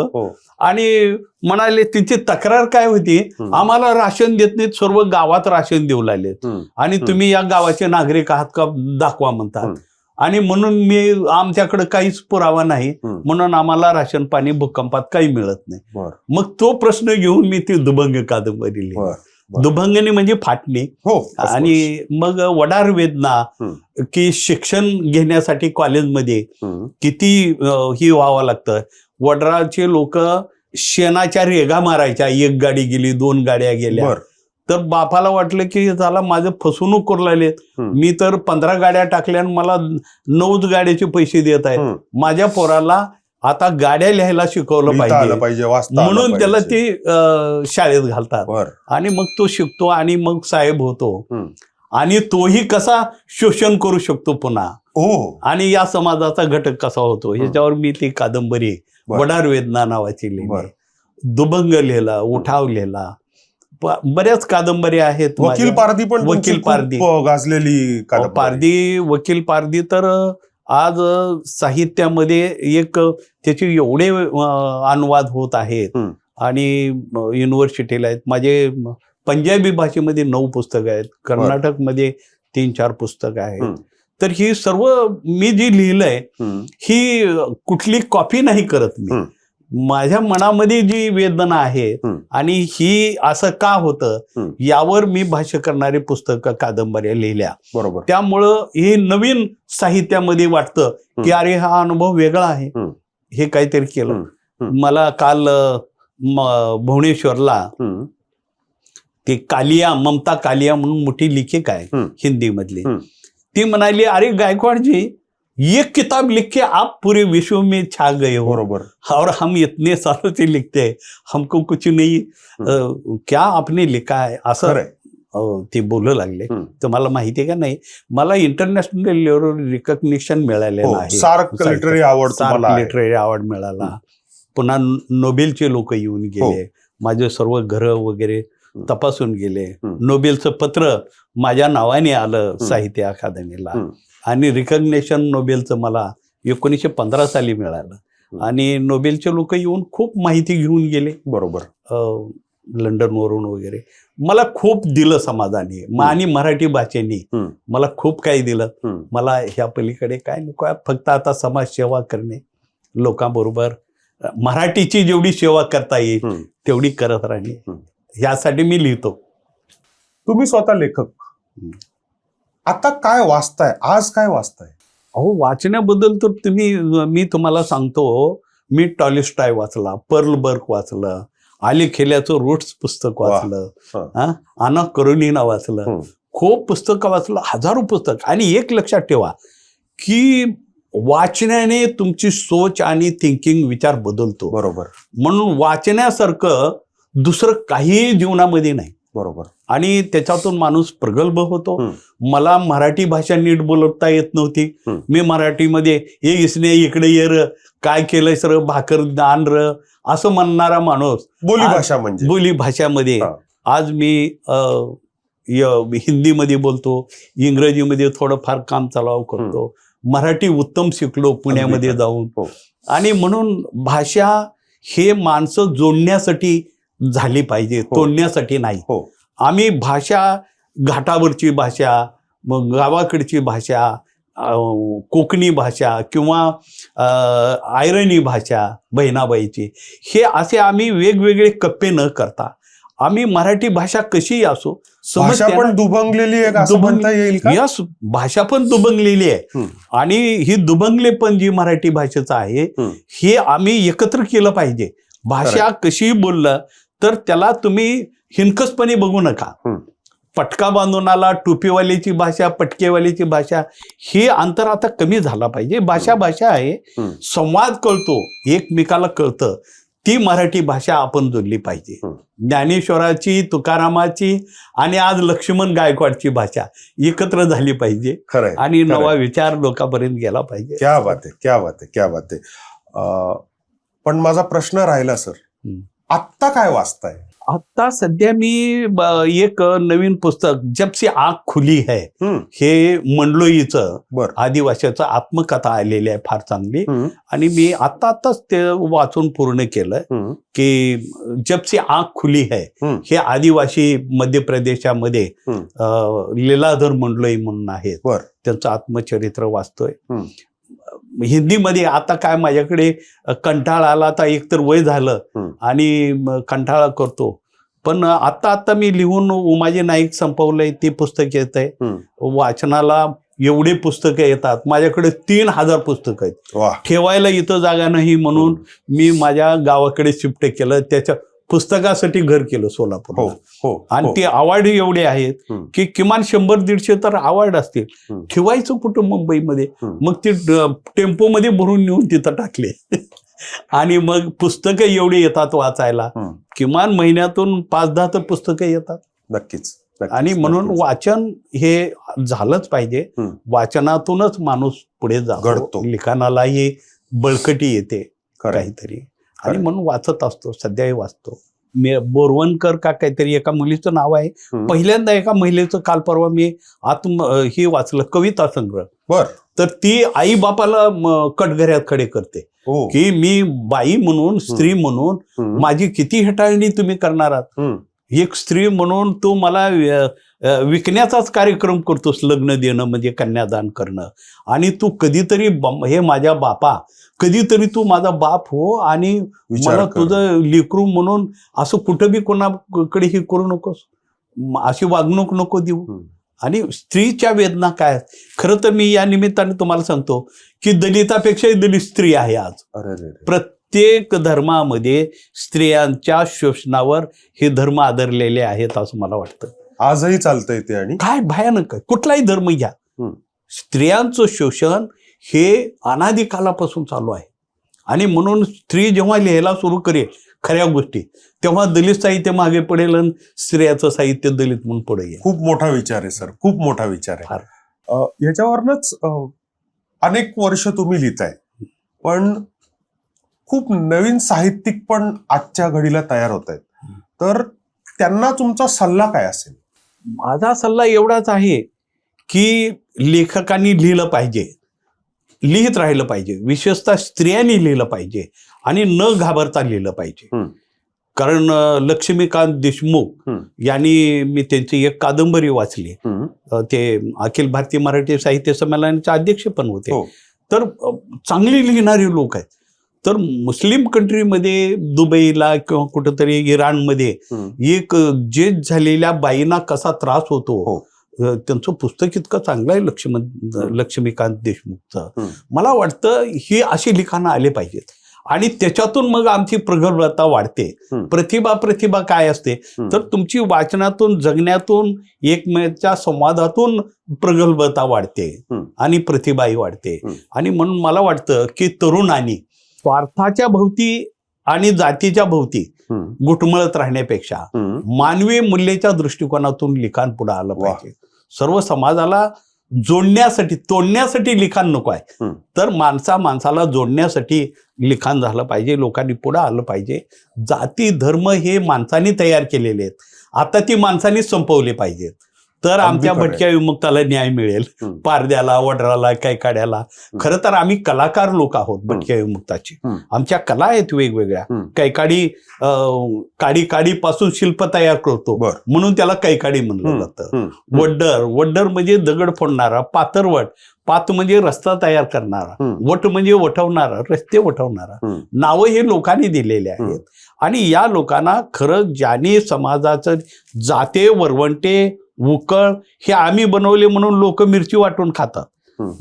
आणि म्हणाले, तिची तक्रार काय होती, आम्हाला राशन देत नाहीत, सर्व गावात राशन देऊ लागलेत आणि तुम्ही या गावाचे नागरिक आहात का दाखवा म्हणतात. आणि म्हणून आमच्याकडे काहीच पुरावा नाही, म्हणून आम्हाला राशन पाणी भूकंपात काही मिळत नाही. मग तो प्रश्न घेऊन मी ती दुभंग कादंबरी लिहिली. दुभंगनी म्हणजे फाटणे. आणि मग वडार वेदना की शिक्षण घेण्यासाठी कॉलेजमध्ये किती ही व्हावं लागतं. वडाराचे लोक शेणाच्या रेगा मारायच्या, 1 गाडी गेली, 2 गाड्या गेल्या, तर बापाला वाटलं की झाला माझं फसवणूक करू लागलेत, मी तर 15 गाड्या टाकल्या आणि मला 9 गाड्याचे पैसे देत आहेत, माझ्या पोराला आता गाड्या लिहायला शिकवलं पाहिजे, म्हणून त्याला ते शाळेत घालतात आणि मग तो शिकतो आणि मग साहेब होतो. आणि तोही कसा शोषण करू शकतो पुन्हा, हो. आणि या समाजाचा घटक कसा होतो ह्याच्यावर मी ती कादंबरी बरं. वडार वेदना नावाची लिहिली, बरं. दुभंग लिहिला, उठाव लिहिला, बऱ्याच कादंबरी आहेत. वकील पारधी पण वकील पारधी, गाजलेली कादंबरी. पारधी, वकील पारधी तर आज साहित्यामध्ये एक त्याचे एवढे अनुवाद होत आहेत आणि युनिव्हर्सिटीला आहेत. माझे पंजाबी भाषेमध्ये 9 पुस्तकं आहेत, कर्नाटकमध्ये 3-4 पुस्तकं आहेत. तर ही सर्व मी जी लिहिलंय ही कुठली कॉपी नाही करत मी. माझ्या मनामध्ये जी वेदना आहे आणि ही असं का होतं यावर मी भाष्य करणारी पुस्तकं, कादंबऱ्या लिहिल्या. बरोबर. त्यामुळं हे नवीन साहित्यामध्ये वाटतं की अरे हा अनुभव वेगळा आहे, हे काहीतरी केलं. मला काल भुवनेश्वरला ते कालिया, ममता कालिया म्हणून मोठी लेखिका आहे हिंदी मधली, ती म्हणाली अरे गायकवाड जी एक किताब लिख के आप पूरे विश्व में छा गए हो, बरोबर, और हम इतने सालों से लिखते हैं, हमको कुछ नहीं क्या आपने लिखा है असं ते बोलू लागले. तर मला माहिती आहे का नाही, मला इंटरनॅशनल लेवलवर रिकग्निशन मिळालेलं आहे. सार्क लिटररी अवॉर्ड मिळाला. पुन्हा नोबेलचे लोक येऊन गेले, माझे सर्व घरं वगैरे तपासून गेले. नोबेलचं पत्र माझ्या नावाने आलं साहित्य अकादमीला आणि रिकग्नेशन नोबेलचं मला 1915 साली मिळालं. आणि नोबेलचे लोक येऊन खूप माहिती घेऊन गेले. बरोबर. लंडनवरून वगैरे. मला खूप दिलं समाजाने आणि मराठी भाषेने मला खूप काही दिलं. मला ह्या पलीकडे काय नको, फक्त आता समाजसेवा करणे, लोकांबरोबर मराठीची जेवढी सेवा करता येईल तेवढी करत राहणे, यासाठी मी लिहितो. तुम्ही स्वतः लेखक, आता काय वाचताय, आज काय वाचताय? अहो वाचण्याबद्दल तर मी तुम्हाला सांगतो, मी टॉलस्टॉय वाचला, पर्ल बर्ग वाचलं, आली खेल्याचं रूट्स पुस्तक वाचलं, आना करोलिना वाचलं, खूप पुस्तकं वाचलं, हजारो पुस्तक. आणि एक लक्षात ठेवा की वाचण्याने तुमची सोच आणि थिंकिंग, विचार बदलतो. बरोबर. म्हणून वाचण्यासारखं दुसरं काही जीवनामध्ये नाही. बरोबर. आणि त्याच्यातून माणूस प्रगल्भ होतो. मला मराठी भाषा नीट बोलता येत नव्हती. मी मराठीमध्ये हे इसने इकडे ये र, काय केलंय सर, भाकर दान र, असं म्हणणारा माणूस बोली भाषा म्हणजे बोली भाषामध्ये आज मी हिंदीमध्ये बोलतो, इंग्रजीमध्ये थोडंफार काम चालव करतो, मराठी उत्तम शिकलो पुण्यामध्ये जाऊन. आणि म्हणून भाषा हे माणसं जोडण्यासाठी झाली पाहिजे, तोडण्यासाठी नाही. आम्ही भाषा, घाटावरची भाषा, मग गावाकडची भाषा, कोकणी भाषा किंवा आयरणी भाषा बहिणाबाईची, हे असे आम्ही वेगवेगळे कप्पे न करता आम्ही मराठी भाषा कशी असो, भाषा पण दुभंगलेली आहे असं म्हणता येईल का? यस, भाषा पण दुभंगलेली आहे. आणि ही दुभंगलेपण जी मराठी भाषेचं आहे हे आम्ही एकत्र केलं पाहिजे. भाषा कशी बोललं तर त्याला तुम्ही हिनकसपणे बघू नका. पटका बांधून आला, टोपीवाल्याची भाषा, पटकेवाल्याची भाषा, हे अंतर आता कमी झाला पाहिजे. भाषा भाषा आहे, संवाद कळतो, एकमेकाला कळतं, ती मराठी भाषा आपण जोडली पाहिजे. ज्ञानेश्वराची, तुकारामाची आणि आज लक्ष्मण गायकवाडची भाषा एकत्र झाली पाहिजे आणि नवा विचार लोकांपर्यंत गेला पाहिजे. क्या बात आहे, क्या बात आहे, क्या बात आहे. पण माझा प्रश्न राहिला सर, आत्ता काय वाचताय? आता सध्या मी एक नवीन पुस्तक जब से आँख खुली है, हे मंडलोईचं आदिवासीचं आत्मकथा आलेली आहे, फार चांगली. आणि मी आताच ते वाचून पूर्ण केलं की जब से आँख खुली है, हे आदिवासी मध्य प्रदेशामध्ये लीलाधर मंडलोई म्हणून आहेत, त्यांचं आत्मचरित्र वाचतोय हिंदीमध्ये. आता काय माझ्याकडे कंटाळा आला, आता एकतर वय झालं आणि कंटाळा करतो, पण आता मी लिहून उमाजी नाईक संपवलंय, ते पुस्तक येत आहे वाचनाला. एवढे पुस्तकं येतात माझ्याकडे, 3000 पुस्तकं आहेत. ठेवायला इथं जागा नाही म्हणून मी माझ्या गावाकडे शिफ्ट केलं, त्याच्या पुस्तकासाठी घर केलं सोलापूर. आणि ते अवॉर्ड एवढे आहेत की किमान 100-150 तर अवॉर्ड असतील. ठेवायचं कुठं मुंबईमध्ये, मग ते टेम्पोमध्ये भरून नेऊन तिथं टाकले. आणि मग पुस्तकं एवढी येतात वाचायला, किमान महिन्यातून 5-10 तर पुस्तकं येतात. नक्कीच. आणि म्हणून वाचन हे झालंच पाहिजे. वाचनातूनच माणूस पुढे जातो, लिखाणालाही बळकटी येते काहीतरी, आणि म्हणून वाचत असतो, सध्याही वाचतो. बोरवणकर का काहीतरी एका मुलीचं नाव आहे. पहिल्यांदा एका महिलेचं काल परवा मी हे वाचलं, कविता संग्रह. तर ती आई बापाला कटघऱ्यात खडे करते की मी बाई म्हणून, स्त्री म्हणून माझी किती हेटाळणी तुम्ही करणार आहात. एक स्त्री म्हणून तू मला विकण्याचाच कार्यक्रम करतोस, लग्न देणं म्हणजे कन्यादान करणं. आणि तू कधीतरी हे माझ्या बापा, कधीतरी तू माझा बाप हो आणि मला तुझं लेकरू म्हणून असं कुठं बी कोणाकडे हे करू नकोस, अशी वागणूक नको देऊ. आणि स्त्रीच्या वेदना काय. खरं तर मी या निमित्ताने तुम्हाला सांगतो की दलितापेक्षाही दलित स्त्री आहे आज. प्रत्येक धर्मामध्ये स्त्रियांच्या शोषणावर हे धर्म आदरलेले आहेत असं मला वाटतं. आजही चालतंय ते. आणि काय भयानक आहे. कुठलाही धर्म घ्या, स्त्रियांचं शोषण हे अनादिकालापासून चालू आहे. आणि म्हणून स्त्री जेव्हा लिहायला सुरू करेल खऱ्या गोष्टी, तेव्हा दलित साहित्य मागे पडेल आणि स्त्रियाचं साहित्य दलित म्हणून पुढे येईल. खूप मोठा विचार आहे सर, खूप मोठा विचार आहे. याच्यावरनच अनेक वर्ष तुम्ही लिहिताय, पण खूप नवीन साहित्यिक पण आजच्या घडीला तयार होत आहेत. तर त्यांना तुमचा सल्ला काय असेल? माझा सल्ला एवढाच आहे की लेखकांनी लिहिलं पाहिजे, लिहित राहिलं पाहिजे, विशेषतः स्त्रियांनी लिहिलं पाहिजे आणि न घाबरता लिहिलं पाहिजे. कारण लक्ष्मीकांत देशमुख यांनी, मी त्यांची एक कादंबरी वाचली, ते अखिल भारतीय मराठी साहित्य संमेलनाचे अध्यक्ष पण होते. तर चांगली लिहिणारी लोक आहेत. तर मुस्लिम कंट्रीमध्ये, दुबईला किंवा कुठंतरी इराणमध्ये एक जेज झालेल्या बाईंना कसा त्रास होतो, त्यांचं पुस्तक इतकं चांगलं आहे लक्ष्मीकांत देशमुखचं. मला वाटतं ही अशी लिखाणं आले पाहिजेत आणि त्याच्यातून मग आमची प्रगल्भता वाढते. प्रतिभा काय असते तर तुमची वाचनातून, जगण्यातून, एकमेकांच्या संवादातून प्रगल्भता वाढते आणि प्रतिभाही वाढते. आणि म्हणून मला वाटतं की तरुणांनी स्वार्थाच्या भोवती आणि जातीच्या भोवती घुटमळत राहण्यापेक्षा मानवी मूल्याच्या दृष्टिकोनातून लिखाण पुढे आलं पाहिजे. सर्व समाजाला जोडण्यासाठी, तोडण्यासाठी लिखाण नको आहे, तर माणसाला जोडण्यासाठी लिखाण झालं पाहिजे. लोकांनी पुढे आलं पाहिजे. जाती धर्म हे माणसांनी तयार केलेले आहेत, आता ती माणसांनी संपवले पाहिजेत. तर आमच्या भटक्या विमुक्ताला न्याय मिळेल, पारद्याला, वडराला, कैकाड्याला. खरं तर आम्ही कलाकार लोक आहोत भटक्या विमुक्ताची. आमच्या कला आहेत वेगवेगळ्या. कैकाडी काडी पासून शिल्प तयार करतो म्हणून त्याला कैकाडी म्हणलं जातं. वड्डर म्हणजे दगड फोडणारा, पातरवट, पात म्हणजे रस्ता तयार करणारा, वट म्हणजे वठवणारा, रस्ते वठवणारा. नावं हे लोकांनी दिलेले आहेत. आणि या लोकांना खरं ज्यांनी समाजाचं जाते, वरवंटे, उकळ हे आम्ही बनवले म्हणून लोक मिरची वाटून खातात,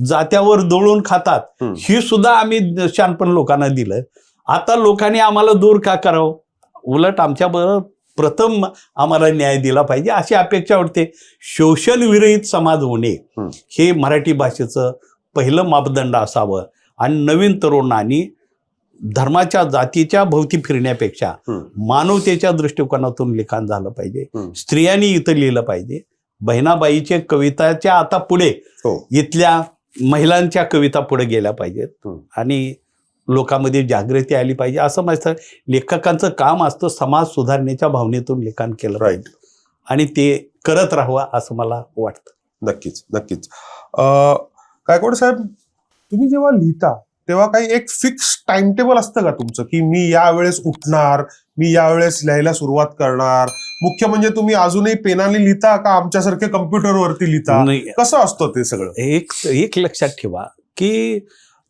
जात्यावर दळून खातात. ही सुद्धा आम्ही शानपण लोकांना दिलं. आता लोकांनी आम्हाला दूर का करावं, उलट आमच्याबरोबर प्रथम आम्हाला न्याय दिला पाहिजे अशी अपेक्षा वाटते. शोषण विरहित समाज होणे हे मराठी भाषेचं पहिलं मापदंड असावं. आणि नवीन तरुणांनी धर्माच्या, जातीच्या भोवती फिरण्यापेक्षा मानवतेच्या दृष्टिकोनातून लिखाण झालं पाहिजे. स्त्रियांनी इथं लिहिलं पाहिजे. बहिणाबाईच्या कविताच्या आता पुढे इथल्या महिलांच्या कविता पुढे गेल्या पाहिजेत आणि लोकांमध्ये जागृती आली पाहिजे. असं माझं लेखकांचं काम असतं समाज सुधारण्याच्या भावनेतून लिखाण केलं पाहिजे आणि ते करत राहावं असं मला वाटतं. नक्कीच. गायकवाड साहेब, तुम्ही जेव्हा लिहिता तेव्हा काही एक फिक्स टाइम टेबल असतं का तुमचं, की मी या वेळेस उठणार, मी या वेळेस लिहायला सुरुवात करणार? मुख्य म्हणजे तुम्ही अजूनही पेनाने लिहिता का आमच्यासारखे कम्प्युटरवरती लिहिता? कसं असतं ते सगळं? एक लक्षात ठेवा की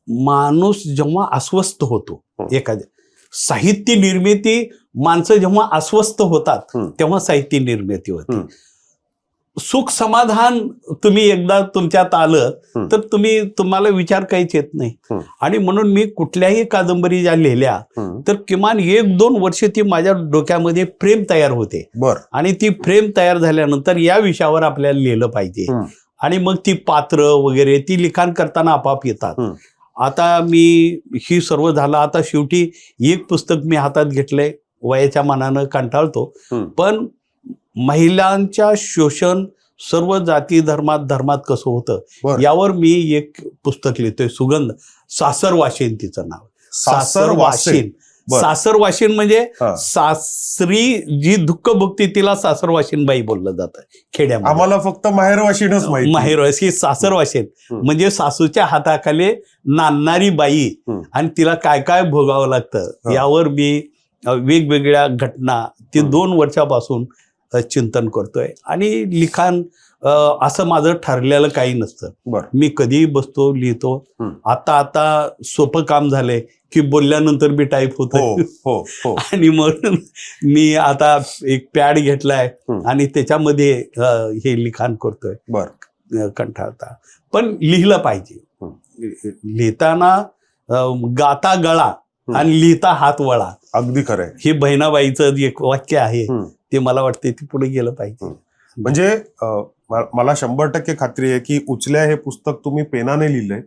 माणूस जेव्हा अस्वस्थ होतो, एखाद्या साहित्य निर्मिती, माणसं जेव्हा अस्वस्थ होतात तेव्हा साहित्य निर्मिती होते. सुख समाधान तुम्ही एकदा तुमच्यात आलं तर तुम्हाला विचार काहीच येत नाही. आणि म्हणून मी कुठल्याही कादंबरी ज्या लिहिल्या तर किमान 1-2 वर्ष ती माझ्या डोक्यामध्ये फ्रेम तयार होते. आणि ती फ्रेम तयार झाल्यानंतर या विषयावर आपल्याला लिहिलं पाहिजे आणि मग ती पात्र वगैरे ती लिखाण करताना आपाप येतात. आता मी ही सर्व झालं, आता शेवटी एक पुस्तक मी हातात घेतलंय, वयाच्या मानानं कंटाळतो, पण महिलांच्या शोषण सर्व जाती धर्मात कसं होतं बरं. यावर मी एक पुस्तक लिहितोय. सुगंध सासर वाशिन तिचं नाव. सासर वाशिन. बरं. सासर वाशिन म्हणजे हा. सासरी जी दुःख भुगती तिला सासर वाशिन बाई बोललं जातं खेड्यामध्ये. आम्हाला फक्त माहेर वाशिनच माहिती. माहेरवाशी सासर वाशिन म्हणजे सासूच्या हाताखाली नांदणारी बाई आणि तिला काय काय भोगावं लागतं यावर मी वेगवेगळ्या घटना ते 2 वर्षापासून चिंतन करतोय. आणि लिखाण असं माझं ठरलेलं काही नसतं. बरं. मी कधीही बसतो लिहितो. आता सोपं काम झालंय की बोलल्यानंतर बी टाईप होत आणि म्हणून मी आता एक पॅड घेतलाय आणि त्याच्यामध्ये हे लिखाण करतोय. बरं. कंटाळता पण लिहिलं पाहिजे. लिहिताना गाता गळा आणि लिहिता हात वळा. अगदी खरंय. हे बहिणाबाईचं एक वाक्य आहे ते मला वाटते ते पुढे गेलं पाहिजे. म्हणजे मला 100% खात्री आहे की उचल्या हे पुस्तक तुम्ही पेनाने लिहिलंय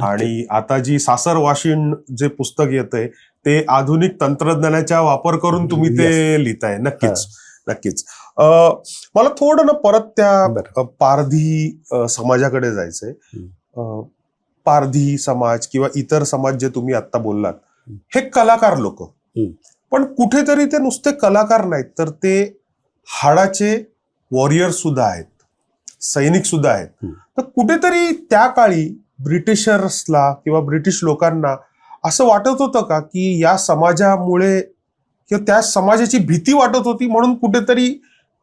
आणि आता जी सासर वाशिन जे पुस्तक येतंय ते आधुनिक तंत्रज्ञानाचा वापर करून तुम्ही ते लिहिताय. नक्कीच. मला थोडं ना परत त्या पारधी समाजाकडे जायचंय. पारधी समाज किंवा इतर समाज जे तुम्ही आता बोललात हे कलाकार लोक, पण कुठेतरी ते नुसते कलाकार नाहीत तर ते हाडाचे वॉरियर सुद्धा आहेत, सैनिक सुद्धा आहेत. तर कुठेतरी त्या काळी ब्रिटिशर्सला किंवा ब्रिटिश लोकांना असं वाटत होतं का की या समाजामुळे किंवा त्या समाजाची भीती वाटत होती म्हणून कुठेतरी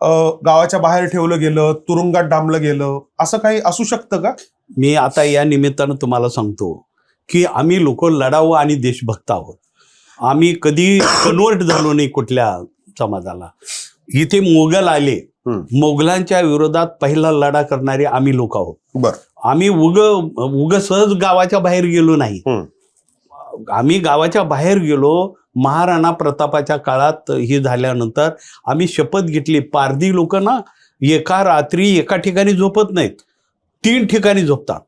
गावाच्या बाहेर ठेवलं गेलं, तुरुंगात डांबलं गेलं, असं काही असू शकतं का? मी आता या निमित्तानं तुम्हाला सांगतो की आम्ही लोक लढाऊ आणि देशभक्त आहोत. आम्ही कधी कन्वर्ट झालो नाही कुठल्या समाजाला. इथे मोगल आले, मोगलांच्या विरोधात पहिला लढा करणारे आम्ही लोक आहोत. बरं. आम्ही उग सहज गावाच्या बाहेर गेलो नाही. आम्ही गावाच्या बाहेर गेलो. महाराणा प्रतापाच्या काळात हे झाल्यानंतर आम्ही शपथ घेतली. पारधी लोक ना एका रात्री एका ठिकाणी झोपत नाहीत, 3 ठिकाणी झोपतात.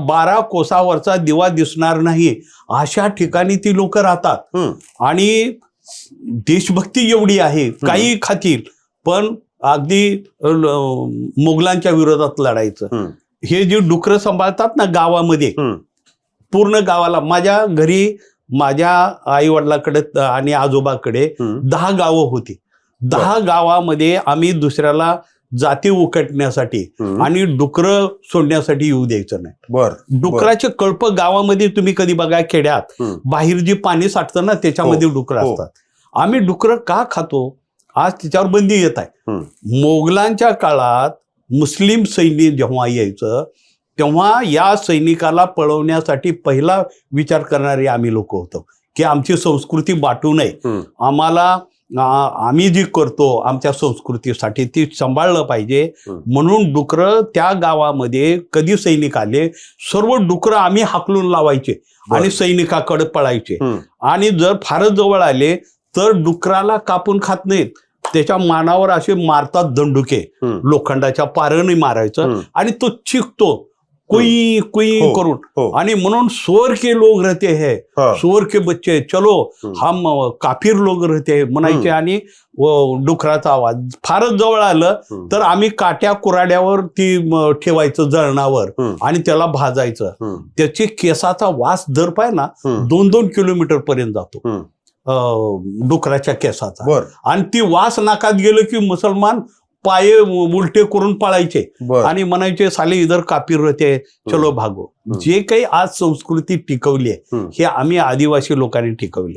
12 कोसावरचा दिवा दिसणार नाही अशा ठिकाणी ती लोक राहतात. आणि देशभक्ती एवढी आहे, काही खातील पण अगदी मोगलांच्या विरोधात लढायचं. हे जे डुकरं सांभाळतात ना गावामध्ये, पूर्ण गावाला, माझ्या घरी माझ्या आई वडिलाकडे आणि आजोबाकडे 10 गावं होती. 10 गावामध्ये आम्ही दुसऱ्याला जाती उकटण्यासाठी आणि डुकरं सोडण्यासाठी येऊ द्यायचं नाही. बरं. डुकराचे कळप गावामध्ये तुम्ही कधी बघा, खेड्यात बाहेर जी पाणी साठतं ना त्याच्यामध्ये डुकरं असतात. आम्ही डुकरं का खातो आज त्याच्यावर बंदी येत आहे. मोगलांच्या काळात मुस्लिम सैनिक जेव्हा यायचं तेव्हा या सैनिकाला पळवण्यासाठी पहिला विचार करणारे आम्ही लोक होतो की आमची संस्कृती बाटू नये. आम्ही जी करतो आमच्या संस्कृतीसाठी ती सांभाळलं पाहिजे म्हणून डुकरं त्या गावामध्ये कधी सैनिक आले सर्व डुकरं आम्ही हाकलून लावायचे आणि सैनिकाकडे पळायचे. आणि जर फारच जवळ आले तर डुकराला कापून खात नाहीत, त्याच्या मानावर असे मारतात दंडुके, लोखंडाच्या पाराने मारायचं आणि तो चिकतो कुई कुई करून. आणि म्हणून सुअर के लोग रहते हैं, सुअर के बच्चे चलो हम काफिर लोग रहते हैं म्हणायचे. आणि डुकराचा आवाज फारच जवळ आलं तर आम्ही काट्या कुराड्यावर ती ठेवायचं जळणावर आणि त्याला भाजायचं. त्याचे केसाचा वास दर पाय ना 2-2 किलोमीटर पर्यंत जातो डुकराच्या केसाचा. आणि ती वास नाकात गेलं की मुसलमान पाये उलटे करून पळायचे आणि म्हणायचे साले इधर कापीर रहते चलो भागो. जे काही आज संस्कृती टिकवली आहे हे आम्ही आदिवासी लोकांनी टिकवली.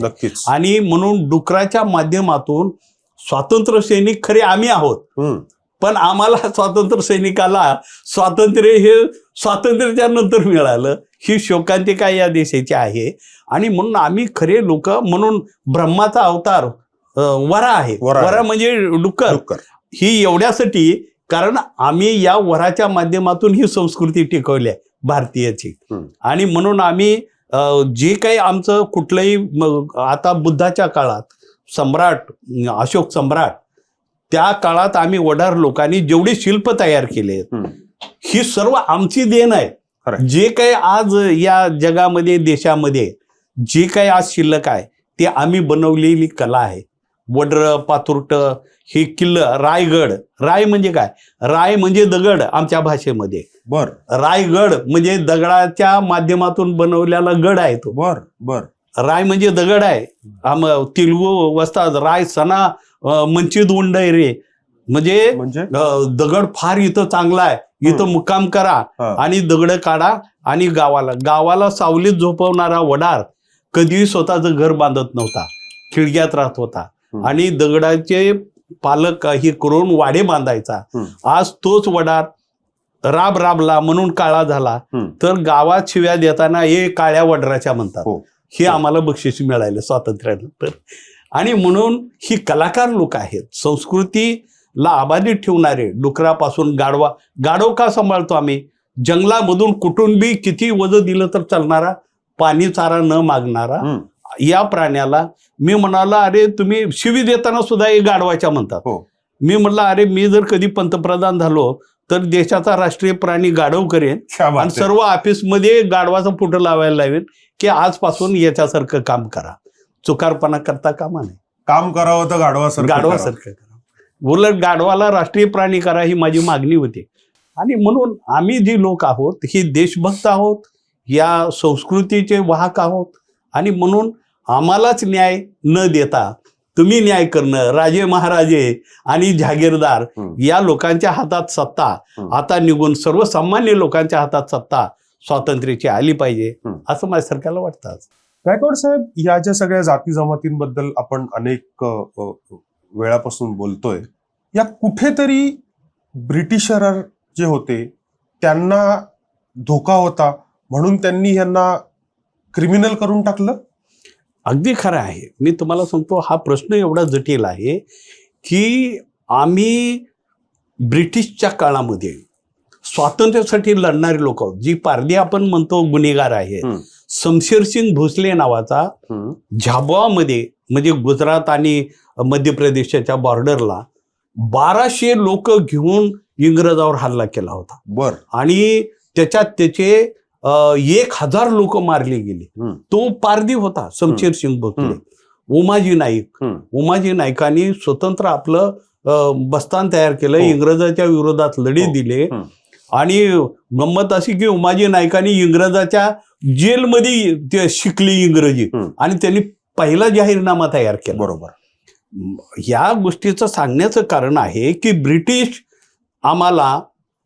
आणि म्हणून डुकराच्या माध्यमातून स्वातंत्र्य सैनिक खरे आम्ही आहोत. पण आम्हाला स्वातंत्र्य सैनिकाला स्वातंत्र्य हे स्वातंत्र्याच्या नंतर मिळालं. ही शोकांतिका या देशाची आहे. आणि म्हणून आम्ही खरे लोक, म्हणून ब्रह्माचा अवतार वरा आहे. वरा म्हणजे डुक्कर. ही एवढ्यासाठी कारण आम्ही या वराच्या माध्यमातून ही संस्कृती टिकवली आहे भारतीयाची. आणि म्हणून आम्ही जे काही आमचं कुठलंही आता बुद्धाच्या काळात सम्राट अशोक सम्राट त्या काळात आम्ही वडार लोकांनी जेवढे शिल्प तयार केले ही सर्व आमची देण आहे. जे काही आज या जगामध्ये देशामध्ये जे काही आज शिल्लक आहे ते आम्ही बनवलेली कला आहे. वड्र, पातुर्ट हे किल्लं, रायगड. राय म्हणजे काय? राय म्हणजे दगड आमच्या भाषेमध्ये. बर. रायगड म्हणजे दगडाच्या माध्यमातून बनवलेला गड आहे तो. बर बर. राय म्हणजे दगड आहे. तेलुगू वस्तात राय सणा मंचिद उंडय रे, म्हणजे दगड फार इथं चांगला आहे, इथं मुक्काम करा आणि दगड काढा आणि गावाला सावलीत झोपवणारा वडार कधीही स्वतःचं घर बांधत नव्हता, खिडक्यात राहत होता आणि दगडाचे पालक ही करून वाडे बांधायचा. आज तोच वडार राबला म्हणून काळा झाला, तर गावात शिव्या देताना हे काळ्या वडराच्या म्हणतात. हे आम्हाला बक्षीस मिळाले स्वातंत्र्यानंतर. आणि म्हणून ही कलाकार लोक आहेत, संस्कृतीला अबाधित ठेवणारे. डुकरापासून गाढव का सांभाळतो आम्ही? जंगलामधून कुटुंबी किती वजन दिलं तर चालणारा, पाणी चारा न मागणारा या प्राण्याला मी म्हणाला, अरे तुम्ही शिवी देताना सुद्धा हे गाढवाच्या म्हणतात. मी म्हटलं, अरे मी जर कधी पंतप्रधान झालो तर देशाचा राष्ट्रीय प्राणी गाढव करेन आणि सर्व ऑफिसमध्ये गाढवाचा फोटो लावायला लावेन की आजपासून याच्यासारखं काम करा. चुकारपणा करता कामा नये. काम करावं तर गाढवासारखं करा. उलट गाढवाला राष्ट्रीय प्राणी करा ही माझी मागणी होती. आणि म्हणून आम्ही जी लोक आहोत ही देशभक्त आहोत, या संस्कृतीचे वाहक आहोत. आणि म्हणून आम्हालाच न्याय न देता तुम्ही न्याय करणं, राजे महाराजे आणि जहागीरदार या लोकांच्या हातात सत्ता आता निघून सर्वसामान्य लोकांच्या हातात सत्ता स्वातंत्र्याची आली पाहिजे असं माझ्या सरकारला वाटतं. गायकवाड साहेब, या ज्या सगळ्या जाती जमातींबद्दल आपण अनेक वेळापासून बोलतोय, या कुठेतरी ब्रिटिशर जे होते त्यांना धोका होता म्हणून त्यांनी यांना क्रिमिनल करून टाकलं? अगदी खरं आहे. मी तुम्हाला सांगतो, हा प्रश्न एवढा जटिल आहे की आम्ही ब्रिटिशच्या काळामध्ये स्वातंत्र्यासाठी लढणारे लोक आहोत. जी पारधी आपण म्हणतो गुन्हेगार आहे, शमशेरसिंग भोसले नावाचा झाबुआमध्ये म्हणजे गुजरात आणि मध्य प्रदेशाच्या बॉर्डरला 1200 लोक घेऊन इंग्रजावर हल्ला केला होता. बर. आणि त्याच्यात त्याचे 1000 लोक मारले गेले. तो पारधी होता शमशेरसिंग भोसले. उमाजी नाईकांनी स्वतंत्र आपलं बस्तान तयार केलं, इंग्रजाच्या विरोधात लढे दिले. आणि गंमत अशी की उमाजी नाईकांनी इंग्रजाच्या जेलमध्ये ते शिकली इंग्रजी आणि त्यांनी पहिला जाहीरनामा तयार केला. बरोबर. या गोष्टीचं सांगण्याचं कारण आहे की ब्रिटिश आम्हाला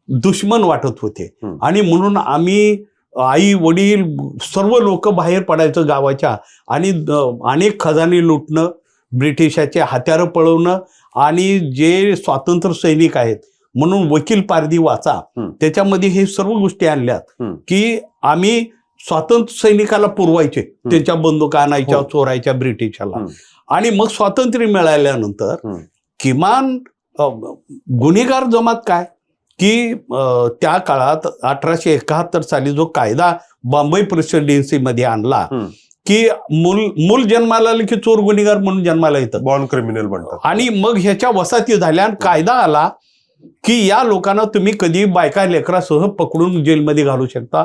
दुश्मन वाटत होते आणि म्हणून आम्ही आई वडील सर्व लोक बाहेर पडायचं गावाच्या आणि अनेक खजाने लुटणं, ब्रिटिशाचे हत्यारं पळवणं आणि जे स्वातंत्र्य सैनिक आहेत म्हणून वकील पारधी वाचा, त्याच्यामध्ये हे सर्व गोष्टी आणल्यात की आम्ही स्वातंत्र्य सैनिकाला पुरवायचे, त्यांच्या बंदुका आणायच्या, चोरायच्या ब्रिटिशाला. आणि मग स्वातंत्र्य मिळाल्यानंतर किमान गुन्हेगार जमात काय की त्या काळात 1871 साली जो कायदा बॉम्बे प्रेसिडेन्सीमध्ये आणला की मूल जन्माला आलं की चोर गुन्हेगार म्हणून जन्माला येतं, बॉर्न क्रिमिनल म्हणतात. आणि मग ह्याच्या वसाहती झाल्या आणि कायदा आला की या लोकांना तुम्ही कधी बायका लेकरासह पकडून जेलमध्ये घालू शकता.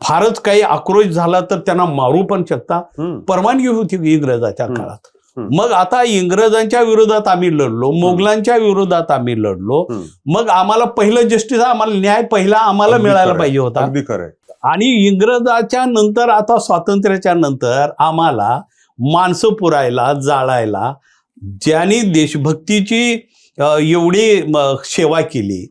फारच काही आक्रोश झाला तर त्यांना मारू पण शकता. परवानगी होती इंग्रजाच्या काळात. मग आता इंग्रजांच्या विरोधात आम्ही लढलो, मोगलांच्या विरोधात आम्ही लढलो. मग आम्हाला पहिलं जस्टिस, आम्हाला न्याय पहिला आम्हाला मिळायला पाहिजे होता. अगदी खरंय. आणि इंग्रजाच्या नंतर आता स्वातंत्र्याच्या नंतर आम्हाला माणसं पुरायला, जाळायला, ज्यांनी देशभक्तीची एवढी सेवा केली,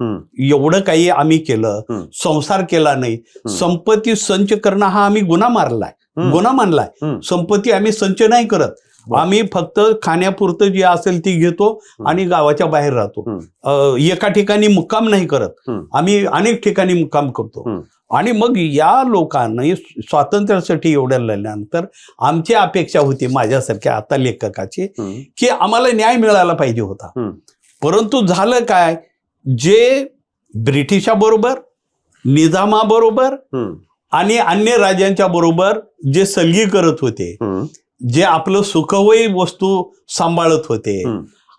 एवढं काही आम्ही केलं, संसार केला नाही, संपत्ती संच करणं हा आम्ही गुन्हा मानलाय. संपत्ती आम्ही संच नाही करत, आम्ही फक्त खाण्यापुरतं जे असेल ती घेतो आणि गावाच्या बाहेर राहतो. एका ठिकाणी मुक्काम नाही करत, आम्ही अनेक ठिकाणी मुक्काम करतो. आणि मग या लोकांनी स्वातंत्र्यासाठी एवढ्या लढल्यानंतर आमची अपेक्षा होती, माझ्यासारख्या आता लेखकाची, की आम्हाला न्याय मिळायला पाहिजे होता. परंतु झालं काय, जे ब्रिटिशाबरोबर, निजामाबरोबर आणि अन्य राज्यांच्या बरोबर जे सलगी करत होते, जे आपलं सुखवय वस्तू सांभाळत होते,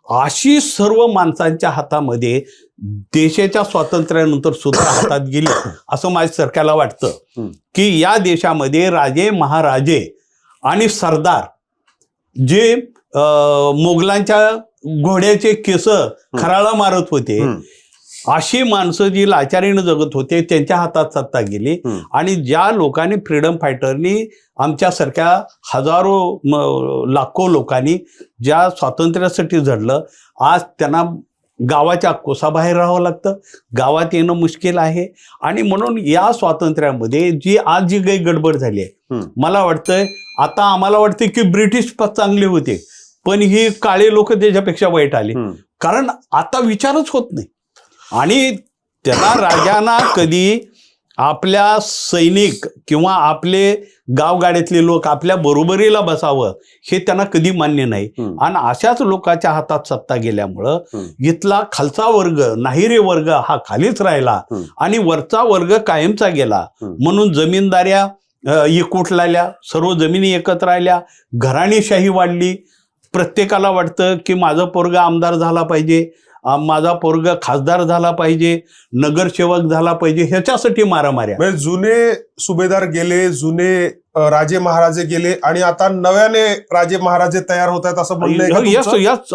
अशी सर्व माणसांच्या हातामध्ये देशाच्या स्वातंत्र्यानंतर सुद्धा हातात गेली असं माझ्या सरकारला वाटतं. की या देशामध्ये राजे महाराजे आणि सरदार जे मोगलांच्या घोड्याचे केस खराळा मारत होते, अशी माणसं जी लाचारीनं जगत होते त्यांच्या हातात सत्ता गेली. आणि ज्या लोकांनी फ्रीडम फायटरनी आमच्यासारख्या हजारो लाखो लोकांनी ज्या स्वातंत्र्यासाठी झडलं, आज त्यांना गावाच्या कोसाबाहेर राहावं लागतं, गावात येणं मुश्किल आहे. आणि म्हणून या स्वातंत्र्यामध्ये जी आज जी काही गडबड झाली आहे, मला वाटतंय आता आम्हाला वाटतं की ब्रिटिश चांगले होते, पण ही काळे लोक त्याच्यापेक्षा वाईट आले. कारण आता विचारच होत नाही. आणि त्याला राजांना कधी आपल्या सैनिक किंवा आपले गावगाड्यातले लोक आपल्या बरोबरीला बसावं हे त्यांना कधी मान्य नाही. आणि अशाच लोकांच्या हातात सत्ता गेल्यामुळं इथला खालचा वर्ग, नाहिरे वर्ग हा खालीच राहिला आणि वरचा वर्ग कायमचा गेला. म्हणून जमीनदाऱ्या एकवटल्या, सर्व जमिनी एकत्र आल्या, घराणेशाही वाढली. प्रत्येकाला वाटतं की माझा पोरगा आमदार झाला पाहिजे, माझा पोरगा खासदार झाला पाहिजे, नगरसेवक झाला पाहिजे, ह्याच्यासाठी मारामाऱ्या. म्हणजे जुने सुभेदार गेले, जुने राजे महाराजे गेले आणि आता नव्याने राजे महाराजे तयार होत आहेत असं म्हणणं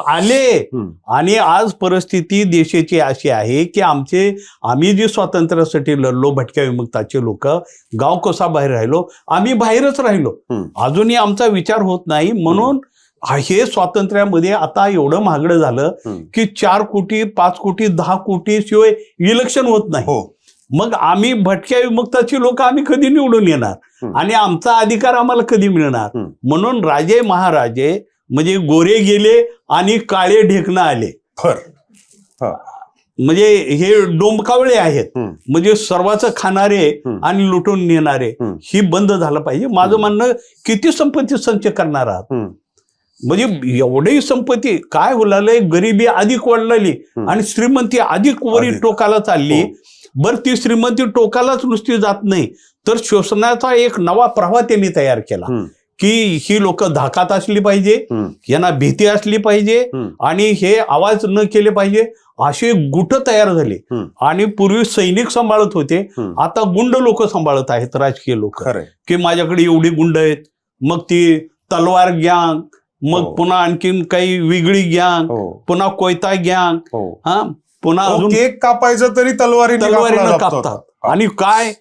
आले. आणि आज परिस्थिती देशाची अशी आहे की आम्ही जे स्वातंत्र्यासाठी लढलो, भटक्या विमुक्ताचे लोक, गाव कसा बाहेर राहिलो, आम्ही बाहेरच राहिलो, अजूनही आमचा विचार होत नाही. म्हणून हे स्वातंत्र्यामध्ये आता एवढं महागडं झालं की 4 कोटी 5 कोटी 10 कोटी शिवाय इलेक्शन होत नाही. मग आम्ही भटक्या विमुक्ताची लोक आम्ही कधी निवडून येणार आणि आमचा अधिकार आम्हाला कधी मिळणार. म्हणून राजे महाराजे म्हणजे गोरे गेले आणि काळे ढेकणं आले. म्हणजे हे डोंबकावळे आहेत, म्हणजे सर्वांचं खाणारे आणि लुटून नेणारे. ही बंद झालं पाहिजे. माझं म्हणणं, किती संपत्ती संचय करणार आहात? म्हणजे एवढी संपत्ती काय होलालंय, गरिबी अधिक वाढलेली आणि श्रीमंती अधिक वरी टोकाला चालली. बरं, ती श्रीमंती टोकालाच नुसती जात नाही, तर शोषणाचा एक नवा प्रवाह त्यांनी तयार केला की ही लोक धाकात असली पाहिजे, यांना भीती असली पाहिजे आणि हे आवाज न केले पाहिजे, असे गुट तयार झाले. आणि पूर्वी सैनिक सांभाळत होते, आता गुंड लोक सांभाळत आहेत, राजकीय लोक, की माझ्याकडे एवढी गुंड आहेत. मग ती तलवार गँग, मग पुन्हा आणखीन काही वेगळी गँग, पुन्हा कोयता गँग, पुन्हा केक कापायचं तरी तलवारीनं कापतात. आणि काय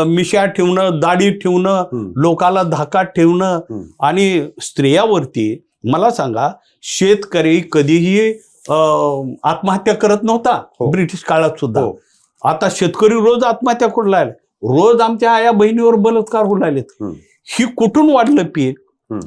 मिशा ठेवणं, दाढी ठेवणं, लोकाला धाकात ठेवणं. आणि स्त्रियावरती मला सांगा, शेतकरी कधीही आत्महत्या करत नव्हता ब्रिटिश काळात सुद्धा. आता शेतकरी रोज आत्महत्या करू लागले, रोज आमच्या आया बहिणीवर बलात्कार होऊ लागलेत. ही कुठून वाढलं पीक?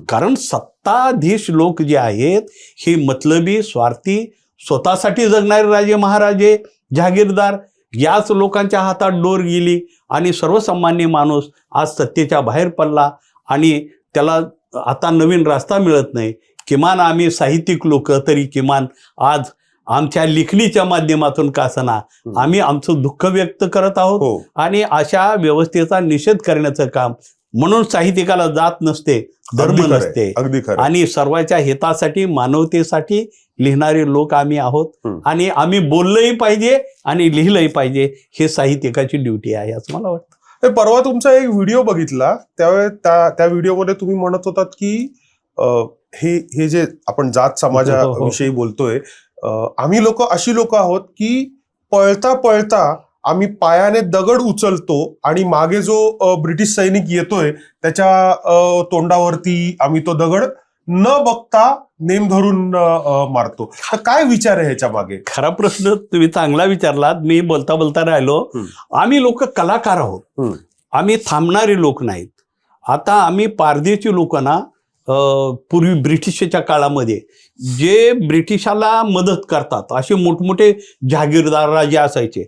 कारण सत्ताधीश लोक जे आहेत हे मतलबी, स्वार्थी, स्वतःसाठी जगणारे राजे महाराजे, जहागीरदार, याच लोकांच्या हातात डोर गेली आणि सर्वसामान्य माणूस आज सत्तेच्या बाहेर पडला आणि त्याला आता नवीन रस्ता मिळत नाही. किमान आम्ही साहित्यिक लोक तरी किमान आज आमच्या लेखणीच्या माध्यमातून का असना आम्ही आमचं दुःख व्यक्त करत आहोत. आणि अशा व्यवस्थेचा निषेध करण्याचं काम, म्हणून साहित्यिकाला जात नसते, धर्म नसते, आणि सर्वांच्या हितासाठी, मानवतेसाठी लिहिणारे लोक आम्ही आहोत. आणि आम्ही बोललंही पाहिजे आणि लिहिलंही पाहिजे, हे साहित्यिकाची ड्युटी आहे असं मला वाटतं. परवा तुमचा एक व्हिडिओ बघितला, त्यावेळेस त्या व्हिडिओमध्ये तुम्ही म्हणत होतात की हे जे आपण जात समाजाविषयी बोलतोय, आम्ही लोक अशी लोक आहोत की पळता पळता आम्ही पायाने दगड उचलतो आणि मागे जो ब्रिटिश सैनिक येतोय त्याच्या तोंडावरती आम्ही तो दगड न बघता नेम धरून मारतो. तर काय विचार आहे ह्याच्या मागे? खरा प्रश्न तुम्ही चांगला विचारलात. मी बोलता बोलता राहिलो. आम्ही लोक कलाकार आहोत, आम्ही थांबणारे लोक नाहीत. आता आम्ही पारदेशी लोकांना पूर्वी ब्रिटिशच्या काळामध्ये जे ब्रिटिशाला मदत करतात असे मोठमोठे जहागीरदार राजे असायचे,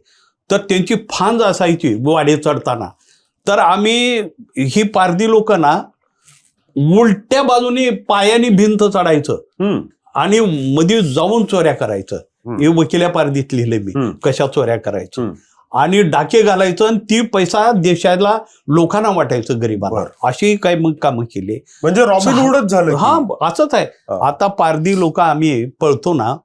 तर त्यांची फांज असायची वाडे चढताना. तर आम्ही ही पारधी लोकांना उलट्या बाजूने पायाने भिंत चढायचं आणि मध्ये जाऊन चोऱ्या करायचं. हे वकिल्या पारधीत लिहिले मी, कशा चोऱ्या करायचं, आणि डाके घालायचं आणि ती पैसा देशाला लोकांना वाटायचं गरिबांना. अशी काही मग कामं केली. म्हणजे रॉबिनहुडच झालं. हा, असंच आहे. आता पारधी लोक आम्ही पळतो ना,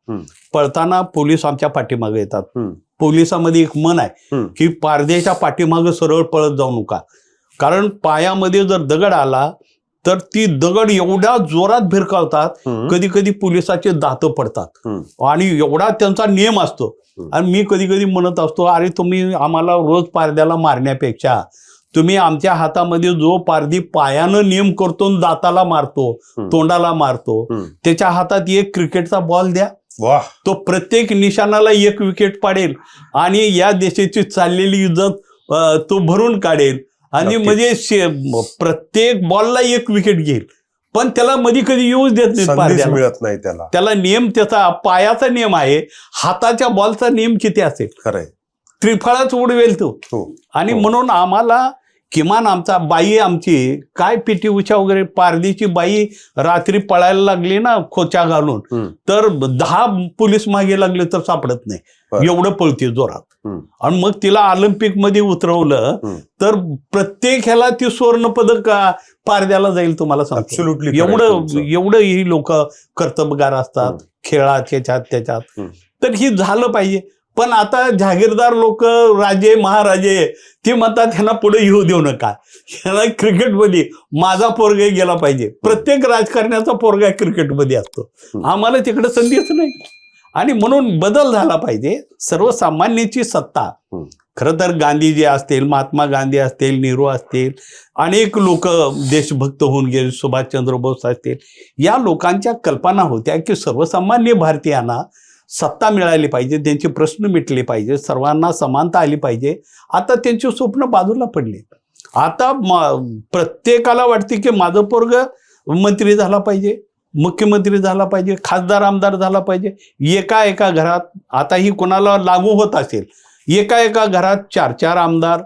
पळताना पोलीस आमच्या पाठीमागे येतात. पोलिसामध्ये एक मन आहे की पारदेच्या पाठीमागे सरळ पळत जाऊ नका, कारण पायामध्ये जर दगड आला तर ती दगड एवढ्या जोरात भिरकावतात, कधी कधी पोलिसाचे दात पडतात आणि एवढा त्यांचा नियम असतो. आणि मी कधी कधी म्हणत असतो, अरे तुम्ही आम्हाला रोज पारद्याला मारण्यापेक्षा तुम्ही आमच्या हातामध्ये जो पारधी पायानं नियम करतो, दाताला मारतो, तोंडाला मारतो, त्याच्या हातात एक क्रिकेटचा बॉल द्या, तो प्रत्येक निशाणाला एक विकेट पाडेल आणि या देशाची चाललेली इज्जत तो भरून काढेल. आणि म्हणजे प्रत्येक बॉलला एक विकेट घेईल, पण त्याला मध्ये कधी येऊच देत नाही, मिळत नाही त्याला नियम, त्याचा पायाचा नियम आहे, हाताच्या बॉलचा नियम किती असेल, खरंय, त्रिफळाच उडवेल तो. आणि म्हणून आम्हाला किमान आमचा बाई आमची काय पीटी उषा वगैरे पारदीची बाई रात्री पळायला लागली ना खोच्या घालून, तर 10 पोलीस मागे लागले तर सापडत नाही, एवढं पळते जोरात. आणि मग तिला ऑलिम्पिक मध्ये उतरवलं तर प्रत्येक ह्याला ती स्वर्ण पदक पारद्याला जाईल, तुम्हाला सांगतो. एवढं ही लोक कर्तबगार असतात खेळात, त्याच्यात. तर ही झालं पाहिजे. पण आता जहागीरदार लोक, राजे महाराजे, ते म्हणतात ह्यांना पुढे येऊ देऊ नका, ह्याला क्रिकेटमध्ये माझा पोरगा गेला पाहिजे. प्रत्येक राजकारण्याचा पोरगा क्रिकेटमध्ये असतो, आम्हाला तिकडे संधीच नाही. आणि म्हणून बदल झाला पाहिजे. सर्वसामान्याची सत्ता, खरं तर गांधीजी असतील, महात्मा गांधी असतील, नेहरू असतील, अनेक लोक देशभक्त होऊन गेले, सुभाषचंद्र बोस असतील, या लोकांच्या कल्पना होत्या की सर्वसामान्य भारतीयांना सत्ता मिळाली पाहिजे, त्यांचे प्रश्न मिटले पाहिजे, सर्वांना समानता आली पाहिजे. आता त्यांचे स्वप्न बाजूला पडले. आता प्रत्येकाला वाटते की माझं पोरग मंत्री झाला पाहिजे, मुख्यमंत्री झाला पाहिजे, खासदार आमदार झाला पाहिजे. एका घरात, आता ही कोणाला लागू होत असेल, एका घरात 4 आमदार,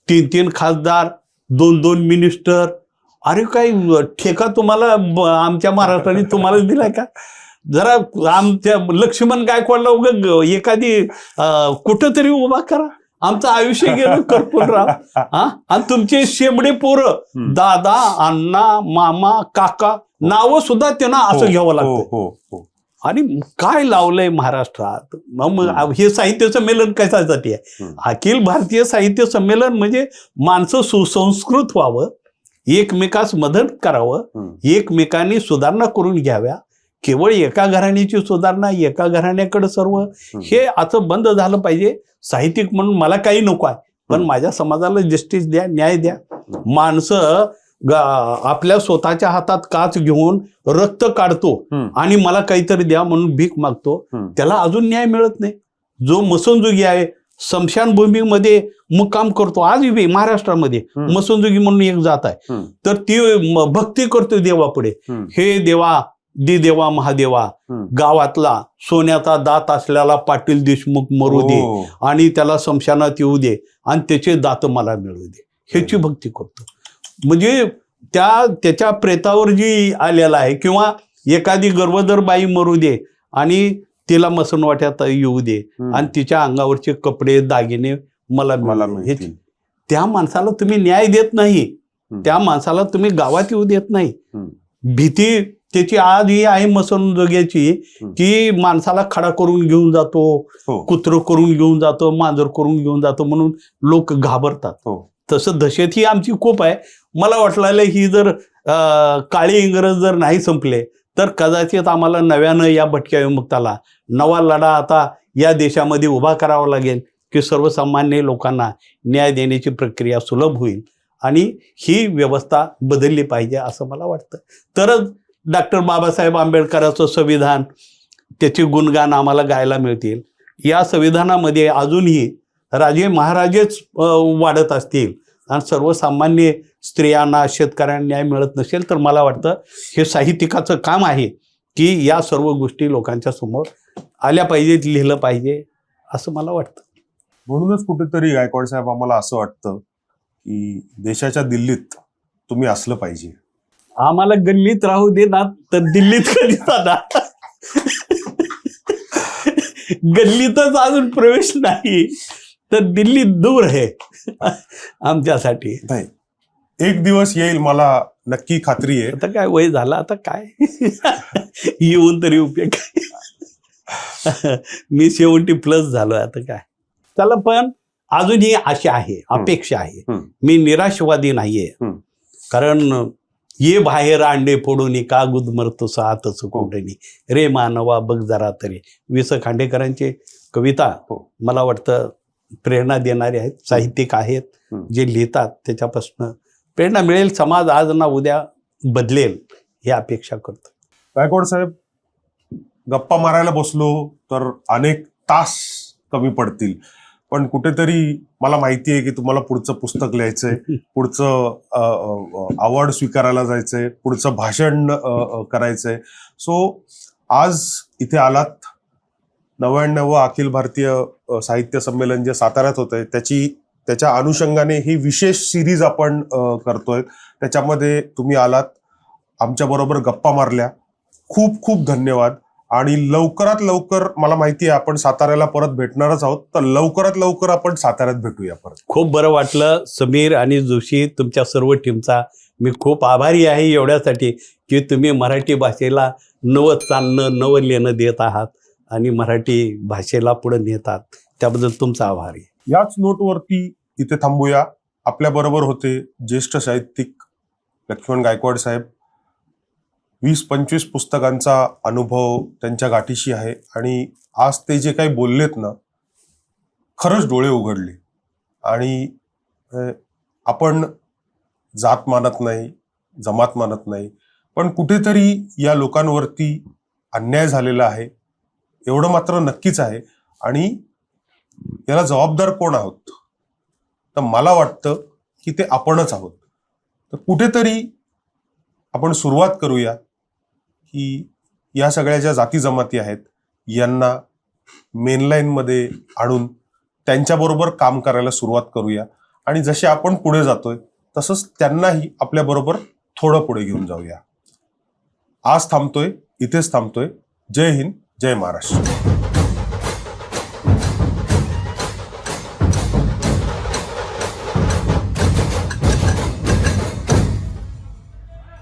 3 खासदार, 2 मिनिस्टर. अरे काही ठेका तुम्हाला आमच्या महाराष्ट्राने तुम्हालाच दिलाय का? जरा आमच्या लक्ष्मण गायकवाडला उगा एखादी कुठंतरी उभा करा, आमचं आयुष्य गेलं कर्पूरराव. आणि तुमचे शेंबडे पोरं, दादा, अण्णा, मामा, काका, नावं सुद्धा त्यांना असं घ्यावं लागतं. आणि काय लावलंय महाराष्ट्रात. मग हे साहित्य संमेलन कशासाठी आहे? अखिल भारतीय साहित्य संमेलन म्हणजे माणसं सुसंस्कृत व्हावं, एकमेकास मदत करावं, एकमेकांनी सुधारणा करून घ्याव्या. केवळ एका घराण्याची सुधारणा, एका घराण्याकडे सर्व, हे असं बंद झालं पाहिजे. साहित्यिक म्हणून मला काही नको आहे, पण माझ्या समाजाला जस्टिस द्या, न्याय द्या. माणसं आपल्या स्वतःच्या हातात काच घेऊन रक्त काढतो आणि मला काहीतरी द्या म्हणून भीक मागतो, त्याला अजून न्याय मिळत नाही. जो मसनजुगी आहे, स्मशानभूमीमध्ये मुक्काम करतो, आज महाराष्ट्रामध्ये मसनजुगी म्हणून एक जात आहे, तर ती भक्ती करतो देवापुढे, हे देवा, देवा महादेवा, गावातला सोन्याचा दात असलेला पाटील देशमुख मरू दे आणि त्याला स्मशानात येऊ दे आणि त्याचे दात मला मिळू दे, ह्याची भक्ती करतो. म्हणजे त्याच्या प्रेतावर जी आलेला आहे, किंवा एखादी गर्भधर बाई मरू दे आणि तिला मसणवाट्यात येऊ दे आणि तिच्या अंगावरचे कपडे दागिने मला मिळतील. त्या माणसाला तुम्ही न्याय देत नाही, त्या माणसाला तुम्ही गावात येऊ देत नाही. भीती त्याची आज ही आहे मसणजोग्याची, की माणसाला खडा करून घेऊन जातो, कुत्र करून घेऊन जातो, मांजर करून घेऊन जातो म्हणून लोक घाबरतात. तसं दहशत ही आमची खूप आहे. मला वाटलेलं ही जर काळे इंग्रज जर नाही संपले तर कदाचित आम्हाला नव्यानं या भटक्या विमुक्ताला नवा लढा आता या देशामध्ये उभा करावा लागेल, की सर्वसामान्य लोकांना न्याय देण्याची प्रक्रिया सुलभ होईल आणि ही व्यवस्था बदलली पाहिजे असं मला वाटतं. तरच डॉक्टर बाबासाहेब आंबेडकरांचं संविधान, त्याचे गुणगान आम्हाला गायला मिळतील. या संविधानामध्ये अजूनही राजे महाराजेच वाढत असतील आणि सर्वसामान्य स्त्रियांना, शेतकऱ्यांना न्याय मिळत नसेल, तर मला वाटतं हे साहित्यिकाचं काम आहे की या सर्व गोष्टी लोकांच्या समोर आल्या पाहिजेत, लिहिलं पाहिजे असं मला वाटतं. म्हणूनच कुठेतरी गायकवाड साहेब आम्हाला असं वाटतं की देशाच्या दिल्लीत तुम्ही असलं पाहिजे. आम्हाला गल्लीत राहू दे ना, तर दिल्लीत कधी जाणार? गल्लीतच अजून प्रवेश नाही तर दिल्ली दूर आहे आमच्यासाठी. नाही, एक दिवस येईल, मला नक्की खात्री आहे. आता काय वय झालं, आता काय येऊन तरी उपयोग काय, मी 70+ झालोय, आता काय. चला, पण अजूनही आशा आहे, अपेक्षा आहे. मी निराशवादी नाहीये, कारण ये बाहेर अंडे फोडून का गुदमरतोस आतच कोंडणी रे मानवा बघ जरा तरी. वि स खांडेकरांची कविता मला वाटतं प्रेरणा देणारे आहेत, साहित्यिक आहेत, जे लिहितात त्याच्यापासून प्रेरणा मिळेल. समाज आज ना उद्या बदलेल ही अपेक्षा करतो. गायकवाड साहेब, गप्पा मारायला बसलो तर अनेक तास कमी पडतील, पण कुठेतरी मला माहिती आहे की तुम्हाला पुढचं पुस्तक लिहायचंय, पुढचं अवॉर्ड स्वीकारायला जायचंय, पुढचं भाषण करायचंय. सो आज इथे आलात. 99 अखिल भारतीय साहित्य संमेलन जे साताऱ्यात होतंय त्याच्या अनुषंगाने ही विशेष सिरीज आपण करतोय. त्याच्यामध्ये तुम्ही आलात, आमच्याबरोबर गप्पा मारल्या. खूप खूप धन्यवाद. आणि लवकरात लवकर, मला माहिती आहे आपण साताऱ्याला परत भेटणारच आहोत, तर लवकरात लवकर आपण साताऱ्यात भेटूया परत. खूप बरं वाटलं समीर आणि जोशी, तुमच्या सर्व टीमचा मी खूप आभारी आहे एवढ्यासाठी की तुम्ही मराठी भाषेला नवं चालणं, नवं लेणं देत आहात आणि मराठी भाषेला पुढे नेतात. त्याबद्दल तुमचा आभार आहे. याच नोटवरती इथे थांबूया. आपल्याबरोबर होते ज्येष्ठ साहित्यिक लक्ष्मण गायकवाड साहेब. 20-25 पुस्तकांचा अनुभव त्यांच्या गाठीशी आहे आणि आज ते जे काही बोललेत ना, खरंच डोळे उघडले. आणि आपण जात मानत नाही, जमात मानत नाही, पण कुठेतरी या लोकांवरती अन्याय झालेला आहे एवढं मात्र नक्कीच आहे. आणि याला जबाबदार कोण आहोत, तर मला वाटतं की ते आपणच आहोत. तर कुठेतरी आपण सुरुवात करूया की या सगळ्या ज्या जाती जमाती आहेत यांना मेनलाईनमध्ये आणून त्यांच्याबरोबर काम करायला सुरुवात करूया. आणि जसे आपण पुढे जातोय तसंच त्यांनाही आपल्याबरोबर थोडं पुढे घेऊन जाऊया. आज थांबतोय, इथेच थांबतोय. जय हिंद, जय महाराष्ट्र.